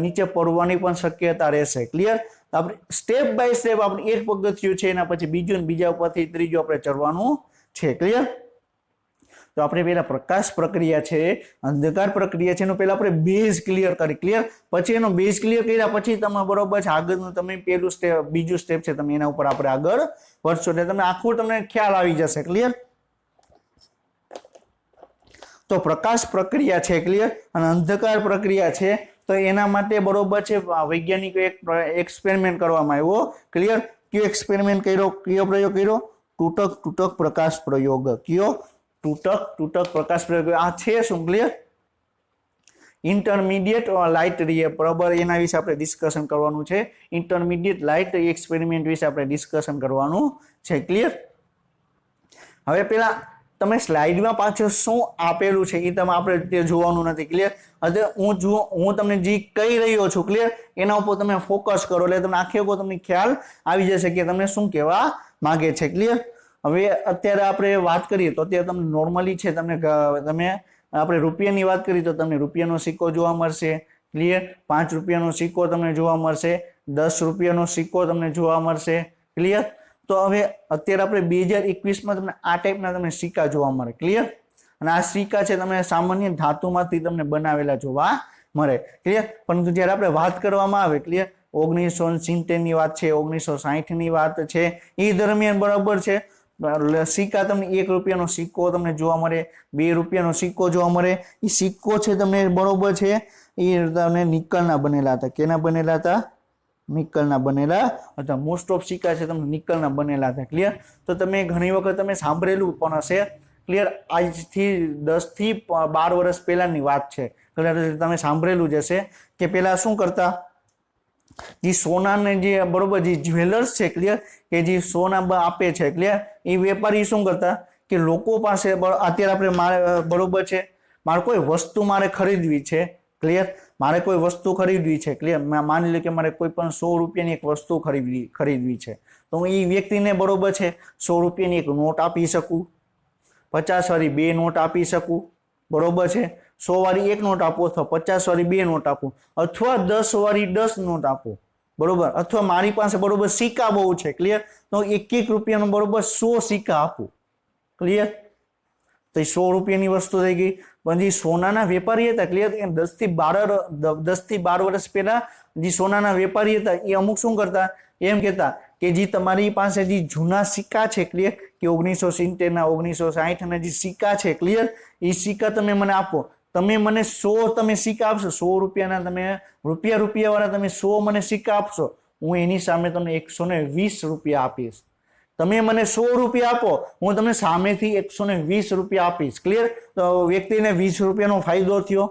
નીચે પડવાની પણ શક્યતા રહેશે. ક્લિયર. આપણે સ્ટેપ બાય સ્ટેપ આપણે એક પગથિયું છે એના પછી બીજું, બીજા ઉપરથી ત્રીજું આપણે ચડવાનું છે. ક્લિયર. તો આપણે પહેલા પ્રકાશ પ્રક્રિયા છે, અંધકાર પ્રક્રિયા છે એનો પહેલા આપણે બેઝ ક્લિયર કરી. ક્લિયર. પછી એનો બેઝ ક્લિયર કર્યા પછી તમે બરોબર છે આગળનું તમે પેલું સ્ટેપ બીજું સ્ટેપ છે તમે એના ઉપર આપણે આગળ વધશો એટલે તમને આખું તમને ખ્યાલ આવી જશે. ક્લિયર. તો પ્રકાશ પ્રક્રિયા છે, ક્લિયર, અને અંધકાર પ્રક્રિયા છે તો એના માટે બરોબર છે વૈજ્ઞાનિકો એક એક્સપેરિમેન્ટ કરવામાં આવ્યો. ક્લિયર. કયો એક્સપેરિમેન્ટ કર્યો, કયો પ્રયોગ કર્યો, તૂટક પ્રકાશ પ્રયોગ. કયો? તૂટક પ્રકાશ પ્રયોગ. આ છે શું? ક્લિયર. ઇન્ટરમીડિયેટ લાઇટ રે બરાબર એના વિશે આપણે ડિસ્કશન કરવાનું છે. ઇન્ટરમીડિયેટ લાઇટ એક્સપેરિમેન્ટ વિશે આપણે ડિસ્કશન કરવાનું છે. ક્લિયર. હવે પેલા તમે સ્લાઇડમાં પાછળ શું આપેલું છે એ તમે આપણે જોવાનું નથી. ક્લિયર. હવે હું તમને જે કહી રહ્યો છું, ક્લિયર, એના ઉપર તમે ફોકસ કરો એટલે તમને આખે તમને ખ્યાલ આવી જશે કે તમને શું કહેવા માંગે છે. ક્લિયર. હવે અત્યારે આપણે વાત કરીએ તો અત્યારે તમને નોર્મલી છે તમે આપણે રૂપિયાની વાત કરીએ તો તમને રૂપિયાનો સિક્કો જોવા મળશે. ક્લિયર. 5 રૂપિયાનો સિક્કો તમને જોવા મળશે, 10 રૂપિયાનો સિક્કો તમને જોવા મળશે. ક્લિયર. તો હવે અત્યારે આપણે 2021માં તમને આ ટાઈપના તમને સિક્કા જોવા મળે. ક્લિયર. અને આ સિક્કા છે તમને સામાન્ય ધાતુમાંથી તમને બનાવેલા જોવા મળે. ક્લિયર. પરંતુ જ્યારે આપણે વાત કરવામાં આવે, ક્લિયર, 1970ની વાત છે, 1960ની વાત છે, એ દરમિયાન બરાબર છે સિક્કા તમને 1 રૂપિયાનો સિક્કો તમને જોવા મળે, 2 રૂપિયાનો સિક્કો જોવા મળે. એ સિક્કો છે તમને બરોબર છે એ તમને નિકલના બનેલા હતા. કેના બનેલા હતા? નિકલના બનેલા હતા. મોસ્ટ ઓફ સિક્કા છે તમને નિકલના બનેલા હતા. ક્લિયર. તો તમે ઘણી વખત તમે સાંભળેલું પણ હશે. ક્લિયર. આજથી 10 થી 12 વર્ષ પહેલાની વાત છે. તમે સાંભળેલું જ હશે કે પેલા શું કરતા, જે સોનાને જે બરોબર જે જ્વેલર્સ છે, ક્લિયર, કે જે સોના આપે છે, ક્લિયર, એ વેપારી શું કરતા કે લોકો પાસે અત્યારે આપણે બરોબર છે મારે કોઈ વસ્તુ મારે ખરીદવી છે. ક્લિયર. મારે કોઈ વસ્તુ ખરીદવી છે. ક્લિયર. માની લો કે મારે કોઈ પણ 100 રૂપિયાની એક વસ્તુ ખરીદવી છે તો હું એ વ્યક્તિને બરોબર છે 100 રૂપિયાની એક નોટ આપી શકું, 50 વાળી 2 નોટ આપી શકું, બરોબર છે, 100 વાળી 1 નોટ આપો અથવા 50 વાળી 2 નોટ આપો અથવા 10 વાળી 10 નોટ આપો. બરોબર. અથવા મારી પાસે બરોબર સિક્કા બહુ છે. ક્લિયર. તો 1 રૂપિયાનો બરોબર 100 સિક્કા આપું. ક્લિયર. તો 100 રૂપિયાની વસ્તુ થઈ ગઈ. પણ જે સોનાના વેપારી હતા, ક્લિયર, 10 થી 12 વર્ષ પહેલા જે સોનાના વેપારી હતા એ અમુક શું કરતા, એમ કહેતા કે જે તમારી પાસે જે જૂના સિક્કા છે, ક્લિયર, કે 1970ના 1960ના જે સિક્કા છે, ક્લિયર, એ સિક્કા તમે મને આપો. તમે મને 100 તમે સિક્કા આપશો, 100 રૂપિયાના તમે રૂપિયા વાળા તમે 100 મને સિક્કા આપશો, હું એની સામે તમને 120 રૂપિયા આપીશ. તમે મને 100 રૂપિયા આપો, હું તમને સામેથી 120 રૂપિયા આપીશ. ક્લિયર. તો વ્યક્તિને 20 રૂપિયાનો ફાયદો થયો.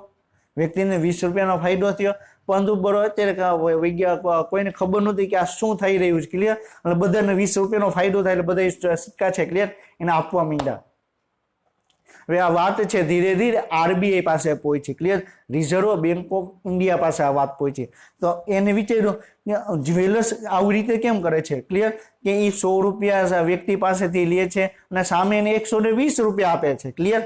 વ્યક્તિને 20 રૂપિયાનો ફાયદો થયો. પરંતુ બરોબર અત્યારે વૈજ્ઞાનિક કોઈને ખબર નહોતી કે આ શું થઈ રહ્યું છે, ક્લિયર, એટલે બધાને 20 રૂપિયાનો ફાયદો થાય એટલે બધા સિક્કા છે, ક્લિયર, એને આપવા માંડ્યા. હવે આ વાત છે ધીરે ધીરે આરબીઆઈ પાસે પહોંચી, clear, reserve bank of India પાસે આ વાત પહોંચી. તો એને વિચાર્યું જ્વેલર્સ આવી રીતે કેમ કરે છે, ક્લિયર, કે એ 100 રૂપિયા વ્યક્તિ પાસેથી લે છે અને સામે એને 120 રૂપિયા આપે છે, ક્લિયર,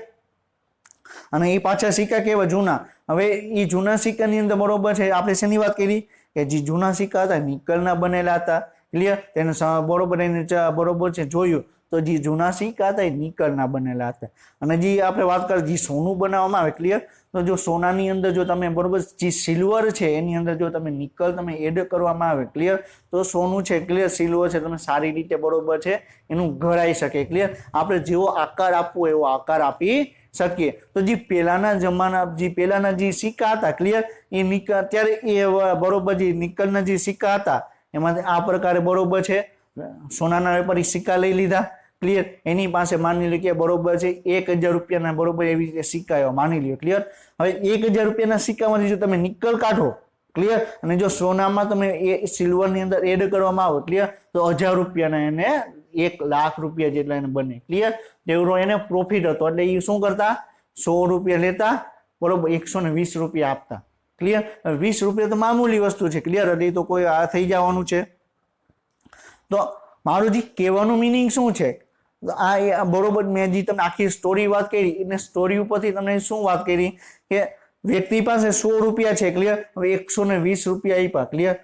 અને એ પાછા સિક્કા કેવા જૂના. હવે એ જૂના સિક્કાની અંદર બરોબર છે આપણે શેની વાત કરી કે જે જૂના સિક્કા હતા નિકલના બનેલા હતા, ક્લિયર, તેને બરોબર એને બરોબર છે જોયું તો જે જૂના સિક્કા હતા એ નિકલના બનેલા હતા. અને જે આપણે વાત કરીએ જે સોનું બનાવવામાં આવે, ક્લિયર, તો જો સોનાની અંદર જો તમે બરોબર જે સિલ્વર છે એની અંદર જો તમે નિકલ તમે એડ કરવામાં આવે, ક્લિયર, તો સોનું છે, ક્લિયર, સિલ્વર છે તમે સારી રીતે બરોબર છે એનું ઘડાઈ શકે, ક્લિયર, આપણે જેવો આકાર આપવો એવો આકાર આપી શકીએ. તો જે પહેલાના જમાના જે પહેલાના જે સિક્કા હતા, ક્લિયર, એ નિકલ અત્યારે એ બરોબર જે નિકલના જે સિક્કા હતા એમાંથી આ પ્રકારે બરોબર છે સોનાના વેપારી સિક્કા લઈ લીધા, ક્લિયર, એની પાસે માની લો કે બરોબર છે 1000 રૂપિયાના બરોબર એવી રીતે સિક્કા એવા માની લ્યો, ક્લિયર. હવે 1000 રૂપિયાના સિક્કામાંથી જો તમે નિકલ કાઢો, ક્લિયર, અને જો સોનામાં તમે એ સિલ્વરની અંદર એડ કરવામાં આવે, ક્લિયર, તો 1000 રૂપિયાના એને 1 લાખ રૂપિયા જેટલા એને બને, ક્લિયર, તેવડો એને પ્રોફિટ હતો. એટલે એ શું કરતા 100 રૂપિયા લેતા, બરોબર, 120 રૂપિયા આપતા, ક્લિયર. 20 રૂપિયા તો મામૂલી વસ્તુ છે, ક્લિયર, એટલે એ તો કોઈ આ થઈ જવાનું છે. તો મારું જે કહેવાનું મિનિંગ શું છે, આ બરોબર મેં જે તમને આખી સ્ટોરી વાત કરી એટલે સ્ટોરી ઉપરથી તમને શું વાત કરી કે વ્યક્તિ પાસે 100 રૂપિયા છે, ક્લિયર, હવે 120 રૂપિયા આપ્યા, ક્લિયર,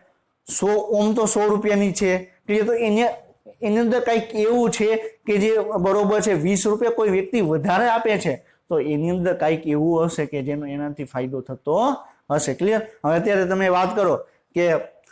100 ઓમ તો 100 રૂપિયાની છે, ક્લિયર, તો એની અંદર કંઈક એવું છે કે જે બરોબર છે 20 રૂપિયા કોઈ વ્યક્તિ વધારે આપે છે તો એની અંદર કંઈક એવું હશે કે જેનો એનાથી ફાયદો થતો હશે, ક્લિયર. હવે અત્યારે તમે વાત કરો કે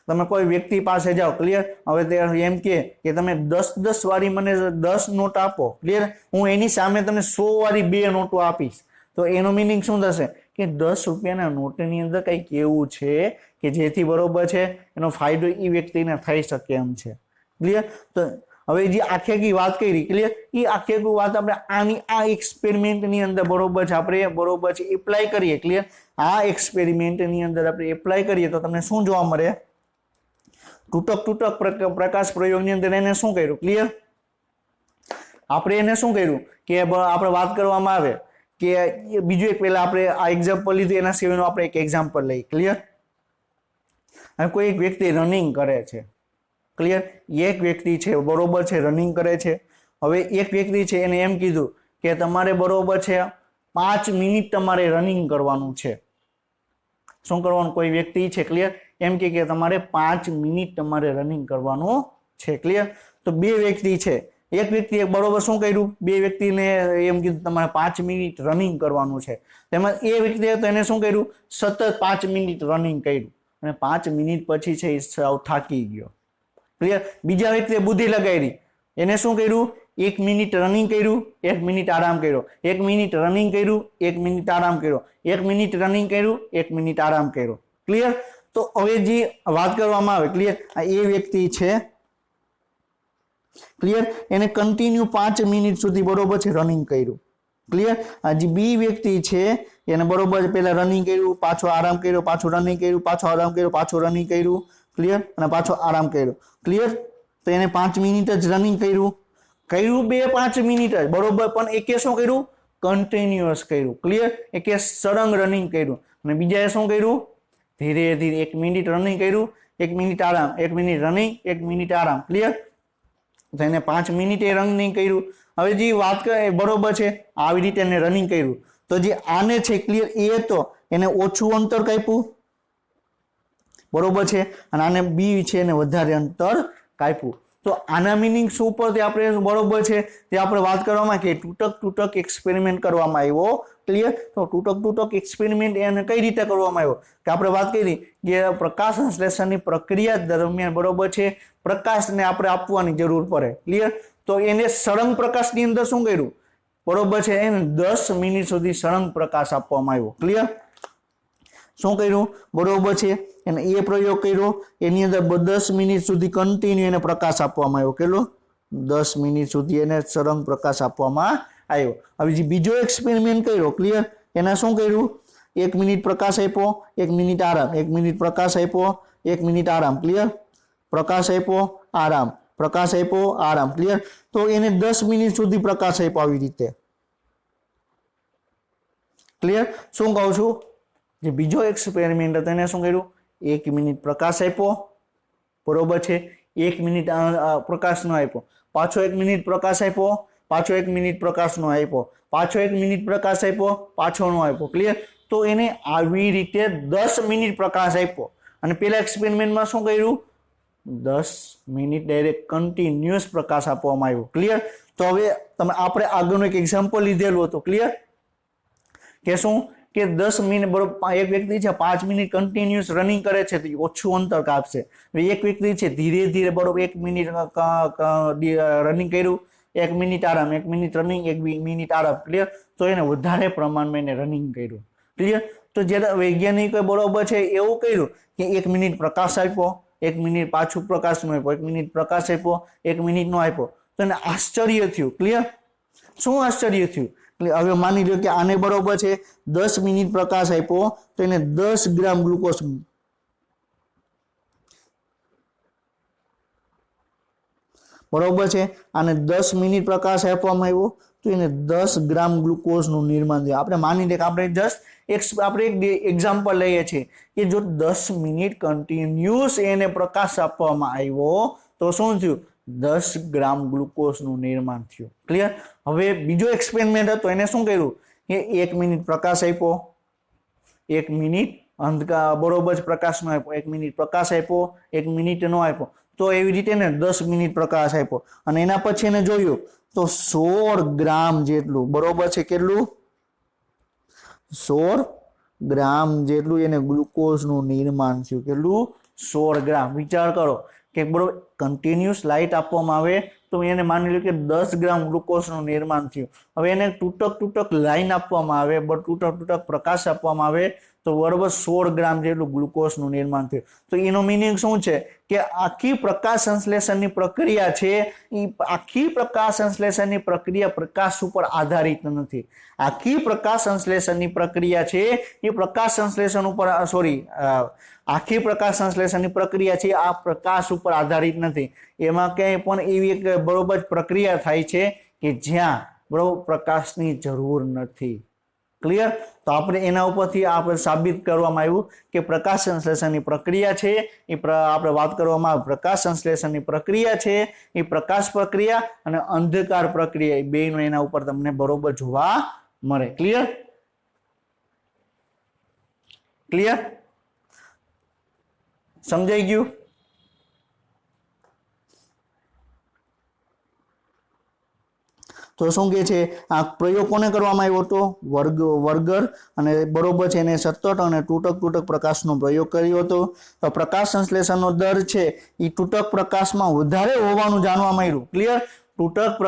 તમે કોઈ વ્યક્તિ પાસે જાઓ, ક્લિયર, હવે તે એમ કે તમે 10 વાળી મને 10 નોટ આપો, ક્લિયર, હું એની સામે તમને 100 વાળી 2 નોટો આપીશ, તો એનો મિનિંગ શું થશે કે 10 રૂપિયાના નોટની અંદર કંઈક એવું છે કે જેથી બરોબર છે એનો ફાયદો એ વ્યક્તિને થઈ શકે એમ છે, ક્લિયર. તો હવે જે આખી વાત કરી, ક્લિયર, એ આખી વાત આપણે આની આ એક્સપેરિમેન્ટની અંદર બરોબર છે આપણે બરોબર છે એપ્લાય કરીએ, ક્લિયર, આ એક્સપેરિમેન્ટની અંદર આપણે એપ્લાય કરીએ તો તમને શું જોવા મળે, તૂટક પ્રકાશ પ્રયોગની અંદર એને શું કર્યું, ક્લિયર, આપણે એને શું કર્યું કે આપણે વાત કરવામાં આવે કે બીજું એક પહેલા આપણે આ એક્ઝામ્પલ લીધું એના સિવાયનું આપણે એક એક્ઝામ્પલ લઈએ, ક્લિયર. કોઈ એક વ્યક્તિ રનિંગ કરે છે, ક્લિયર, એક વ્યક્તિ છે બરોબર છે રનિંગ કરે છે. હવે એક વ્યક્તિ છે એને એમ કીધું કે તમારે બરોબર છે 5 મિનિટ તમારે રનિંગ કરવાનું છે. શું કરવાનું, કોઈ વ્યક્તિ છે, ક્લિયર, એમ કે તમારે 5 મિનિટ તમારે રનિંગ કરવાનું છે, ક્લિયર. તો બે વ્યક્તિ છે, એક વ્યક્તિ બરોબર શું કર્યું, બે વ્યક્તિને એમ કીધું તમારે 5 મિનિટ રનિંગ કરવાનું છે. તેમાં એ વ્યક્તિ તો એને શું કર્યું સતત 5 મિનિટ રનિંગ કર્યું અને 5 મિનિટ પછી છે એ સાવ થાકી ગયો, ક્લિયર. બીજા વ્યક્તિએ બુદ્ધિ લગાવી, એને શું કર્યું 1 મિનિટ રનિંગ કર્યું 1 મિનિટ આરામ કર્યો, 1 મિનિટ રનિંગ કર્યું 1 મિનિટ આરામ કર્યો, 1 મિનિટ રનિંગ કર્યું 1 મિનિટ આરામ કર્યો, ક્લિયર. તો હવે જે વાત કરવામાં આવે, ક્લિયર, આ એ વ્યક્તિ છે, ક્લિયર, એને કન્ટિન્યુ 5 મિનિટ સુધી બરોબર છે રનિંગ કર્યું, ક્લિયર. આ જે બી વ્યક્તિ છે એને બરોબર પહેલા રનિંગ કર્યું, પાછો આરામ કર્યો, પાછું રનિંગ કર્યું, પાછો આરામ કર્યો, પાછું રનિંગ કર્યું, ક્લિયર, અને પાછો આરામ કર્યો, ક્લિયર. તો એને 5 મિનિટ જ રનિંગ કર્યું બે 5 મિનિટ જ બરોબર, પણ એકે શું કર્યું કન્ટિન્યુઅસ કર્યું, ક્લિયર, એકે સળંગ રનિંગ કર્યું. અને બીજાએ શું કર્યું ધીરે ધીરે 1 મિનિટ રનિંગ કર્યું 1 મિનિટ આરામ, 1 મિનિટ રનિંગ 1 મિનિટ આરામ, ક્લિયર. તો એને 5 મિનિટે રનિંગ કર્યું. હવે જે વાત કરે બરોબર છે આવી રીતે એને રનિંગ કર્યું. તો જે આને છે, ક્લિયર, એ તો એને ઓછું અંતર કાપ્યું, બરોબર છે, અને આને બી છે એને વધારે અંતર કાપ્યું. તો આના મિનિંગ શું પર તે આપણે બરોબર છે તે આપણે વાત કરવામાં કે તૂટક એક્સપેરિમેન્ટ કરવામાં આવ્યો, ક્લિયર. તો તૂટક એક્સપેરિમેન્ટ એને કઈ રીતે કરવામાં આવ્યો કે આપણે વાત કરી કે પ્રકાશ સંશ્લેષણની પ્રક્રિયા દરમિયાન બરોબર છે પ્રકાશને આપણે આપવાની જરૂર પડે, ક્લિયર. તો એને સળંગ પ્રકાશની અંદર શું કર્યું બરોબર છે એને 10 મિનિટ સુધી સળંગ પ્રકાશ આપવામાં આવ્યો, ક્લિયર. શું કર્યું બરોબર છે એને એ પ્રયોગ કર્યો, એની અંદર 10 મિનિટ સુધી કન્ટિન્યુ એને પ્રકાશ આપવામાં આવ્યો, કેટલો 10 મિનિટ સુધી એને સળંગ પ્રકાશ આપવામાં આવ્યો. હવે જે બીજો એક્સપેરિમેન્ટ કર્યો, ક્લિયર, એના શું કર્યું 1 મિનિટ પ્રકાશ આપ્યો, 1 મિનિટ આરામ, 1 મિનિટ પ્રકાશ આપ્યો, 1 મિનિટ આરામ, ક્લિયર, પ્રકાશ આપ્યો, આરામ, પ્રકાશ આપ્યો, આરામ, ક્લિયર। તો એને 10 મિનિટ સુધી પ્રકાશ આપ્યો આવી રીતે, ક્લિયર। શું કહું છું, જે બીજો એક્સપેરિમેન્ટ હતો એને શું કર્યું, 1 મિનિટ પ્રકાશ આપ્યો, બરોબર છે, 1 મિનિટ પ્રકાશ નો આપ્યો, પાછો 1 મિનિટ પ્રકાશ આપ્યો, પાછો 1 મિનિટ પ્રકાશ નો આપ્યો, પાછો 1 મિનિટ પ્રકાશ આપ્યો, પાછો નો આપ્યો, ક્લિયર। તો એને આવી રીતે 10 મિનિટ પ્રકાશ આપ્યો અને પેલા એક્સપેરિમેન્ટમાં શું કર્યું, 10 મિનિટ ડાયરેક્ટ કન્ટિન્યુઅસ પ્રકાશ આપવામાં આવ્યો, ક્લિયર। તો હવે તમે આપણે આગળનું એક એક્ઝામ્પલ લીધેલું હતું, ક્લિયર, કે શું કે 10 મિનિટ બરોબર એક વ્યક્તિ છે 5 મિનિટ કન્ટિન્યુઅસ રનિંગ કરે છે તો ઓછું અંતર કાપશે, એક વ્યક્તિ છે ધીરે ધીરે બરોબર 1 મિનિટ રનિંગ કર્યું, 1 મિનિટ આરામ, 1 મિનિટ રનિંગ, 1 મિનિટ આરામ, ક્લિયર। તો એને વધારે પ્રમાણમાં એને રનિંગ કર્યું, ક્લિયર। તો જ્યારે વૈજ્ઞાનિકોએ બરોબર છે એવું કર્યું કે 1 મિનિટ પ્રકાશ આપ્યો, 1 મિનિટ પાછું પ્રકાશ નો આપ્યો, 1 મિનિટ પ્રકાશ આપ્યો, 1 મિનિટ નો આપ્યો, તો એને આશ્ચર્ય થયું, ક્લિયર। શું આશ્ચર્ય થયું, હવે માની લો કે આને બરોબર છે 10 મિનિટ પ્રકાશ આપ્યો તો એને 10 ગ્રામ ગ્લુકોઝ, બરોબર છે, આને 10 મિનિટ પ્રકાશ આપવામાં આવ્યો તો એને 10 ગ્રામ ગ્લુકોઝનું નિર્માણ થયું। આપણે માની લે કે આપણે જસ્ટ આપણે એક એક્ઝામ્પલ લઈએ છીએ કે જો 10 મિનિટ કન્ટિન્યુઅસ એને પ્રકાશ આપવામાં આવ્યો તો શું થયું, 10 ગ્રામ ગ્લુકોઝનું નિર્માણ થયું, ક્લિયર। હવે બીજો એક્સપેરિમેન્ટ હતો એને શું કર્યું કે 1 મિનિટ પ્રકાશ આપ્યો, 1 મિનિટ અંધકાર બરોબર જ પ્રકાશ નો આપ્યો, 1 મિનિટ પ્રકાશ આપ્યો, 1 મિનિટ નો આપ્યો, તો એવી રીતે ને 10 મિનિટ પ્રકાશ આપ્યો અને એના પછી એને જોયું તો 16 ગ્રામ જેટલું, બરોબર છે, કેટલું, 16 ગ્રામ જેટલું એને ગ્લુકોઝનું નિર્માણ થયું, કેટલું, 16 ગ્રામ। વિચાર કરો કે બરોબર કન્ટિન્યુઅસ લાઇટ આપવામાં આવે તો એને માની લો કે 10 ગ્રામ ગ્લુકોઝનું નિર્માણ થયું। હવે એને તૂટક લાઈન આપવામાં આવે, તૂટક પ્રકાશ આપવામાં આવે તો બરોબર 16 ગ્રામ જેટલું ગ્લુકોઝનું નિર્માણ થયું। તો એનો મિનિંગ શું છે કે આખી પ્રકાશ સંશ્લેષણની પ્રક્રિયા છે એ આખી પ્રકાશ સંશ્લેષણની પ્રક્રિયા પ્રકાશ ઉપર આધારિત નથી, આખી પ્રકાશ સંશ્લેષણની પ્રક્રિયા છે એ પ્રકાશ સંશ્લેષણ ઉપર આખી પ્રકાશ સંશ્લેષણની પ્રક્રિયા છે આ પ્રકાશ ઉપર આધારિત નથી, એમાં ક્યાંય પણ એવી એક બરોબર પ્રક્રિયા થાય છે કે જ્યાં બરોબર પ્રકાશની જરૂર નથી, ક્લિયર। તો આપણે એના ઉપરથી આપણે સાબિત કરવામાં આવ્યું કે પ્રકાશ સંશ્લેષણની પ્રક્રિયા છે એ આપણે વાત કરવામાં આવે પ્રકાશ સંશ્લેષણની પ્રક્રિયા છે એ પ્રકાશ પ્રક્રિયા અને અંધકાર પ્રક્રિયા એ બેનો એના ઉપર તમને બરોબર જોવા મળે, ક્લિયર, ક્લિયર, સમજાઈ ગયું। તો શું કે છે આ પ્રયોગ કોને કરવામાં આવ્યો હતો, વર્ગર અને બરોબર છે એને સતત અને તૂટક પ્રકાશનો પ્રયોગ કર્યો હતો। તો પ્રકાશ સંશ્લેષણનો દર છે એ તૂટક પ્રકાશમાં વધારે હોવાનું જાણવા મળ્યું, ક્લિયર। તૂટક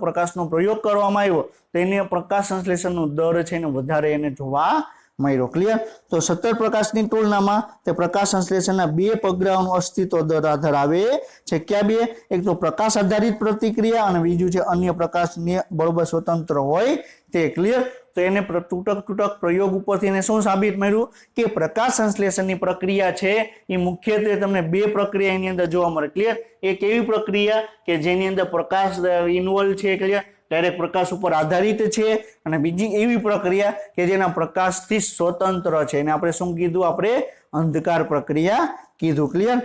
પ્રકાશનો પ્રયોગ કરવામાં આવ્યો તો એને પ્રકાશ સંશ્લેષણનો દર છે એને વધારે એને જોવા મળ્યો, ક્લિયર। તો સતત પ્રકાશની તુલનામાં તે પ્રકાશ સંશ્લેષણના 2 પગલાઓનું અસ્તિત્વ ધરાવે છે, ક્યાં 2, એક તો પ્રકાશ આધારિત પ્રતિક્રિયા અને બીજું છે અન્ય પ્રકાશની બરોબર સ્વતંત્ર હોય તે, ક્લિયર। તો એને તૂટક પ્રયોગ ઉપરથી એને શું સાબિત મળ્યું કે પ્રકાશ સંશ્લેષણની પ્રક્રિયા છે એ મુખ્યત્વે તમને 2 પ્રક્રિયા એની અંદર જોવા મળે, ક્લિયર। એક એવી પ્રક્રિયા કે જેની અંદર પ્રકાશ ઇન્વોલ્વ છે, ક્લિયર, ડાયરેક્ટ પ્રકાશ ઉપર આધારિત છે, અને બીજી એવી પ્રક્રિયા કે જેના પ્રકાશથી સ્વતંત્ર છે એને આપણે શું કીધું, આપણે અંધકાર પ્રક્રિયા કીધું, ક્લિયર।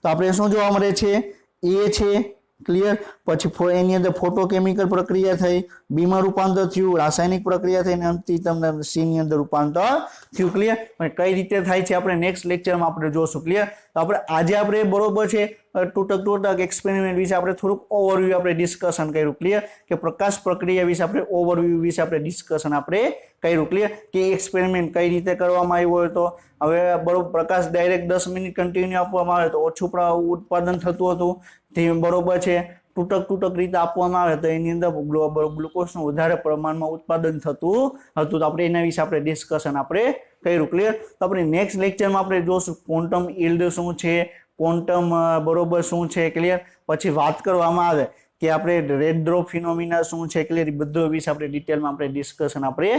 તો આપણે શું જોવા મળે છે, એ છે, ક્લિયર, પછી એની અંદર ફોટોકેમિકલ પ્રક્રિયા થઈ, બી માં રૂપાંતર થયું, રાસાયણિક પ્રક્રિયા થઈને અંતે તમને સી ની અંદર રૂપાંતર થયું, ક્લિયર। કઈ રીતે થાય છે આપણે નેક્સ્ટ લેક્ચરમાં આપણે જોશું, ક્લિયર। તો આપણે આજે આપણે બરોબર છે તૂટક એક્સપેરિમેન્ટ વિશે આપણે થોડુંક ઓવરવ્યુ આપણે ડિસ્કશન કર્યું, ક્લિયર, કે પ્રકાશ પ્રક્રિયા વિશે આપણે ઓવરવ્યુ વિશે આપણે ડિસ્કશન આપણે કર્યું, ક્લિયર, કે એક્સપેરિમેન્ટ કઈ રીતે કરવામાં આવ્યો હતો। હવે બરોબર પ્રકાશ ડાયરેક્ટ 10 મિનિટ કન્ટિન્યુ આપવામાં આવે તો ઓછું ઉત્પાદન થતું હતું, તે બરોબર છે તૂટક રીતે આપવામાં આવે તો એની અંદર ગ્લુકોઝનું વધારે પ્રમાણમાં ઉત્પાદન થતું હતું, તો આપણે એના વિશે આપણે ડિસ્કશન આપણે કર્યું, ક્લિયર। તો આપણે નેક્સ્ટ લેક્ચરમાં આપણે જોશું ક્વોન્ટમ યીલ્ડ શું છે, ક્વોન્ટમ બરોબર શું છે, ક્લિયર। પછી વાત કરવામાં આવે કે આપણે રેડ ડ્રોપ ફિનોમિના શું છે ક્લિયર, બધું વિશે આપણે ડિટેલમાં આપણે ડિસ્કશન આપણે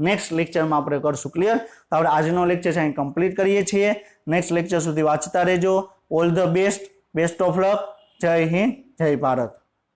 નેક્સ્ટ લેક્ચરમાં આપણે કરશું ક્લિયર. તો આપણે આજનો લેક્ચર છે અહીં કમ્પ્લીટ કરીએ છીએ. નેક્સ્ટ લેક્ચર સુધી વાંચતા રહેજો. All the best, best of luck. જય હિન્દ, જય ભારત.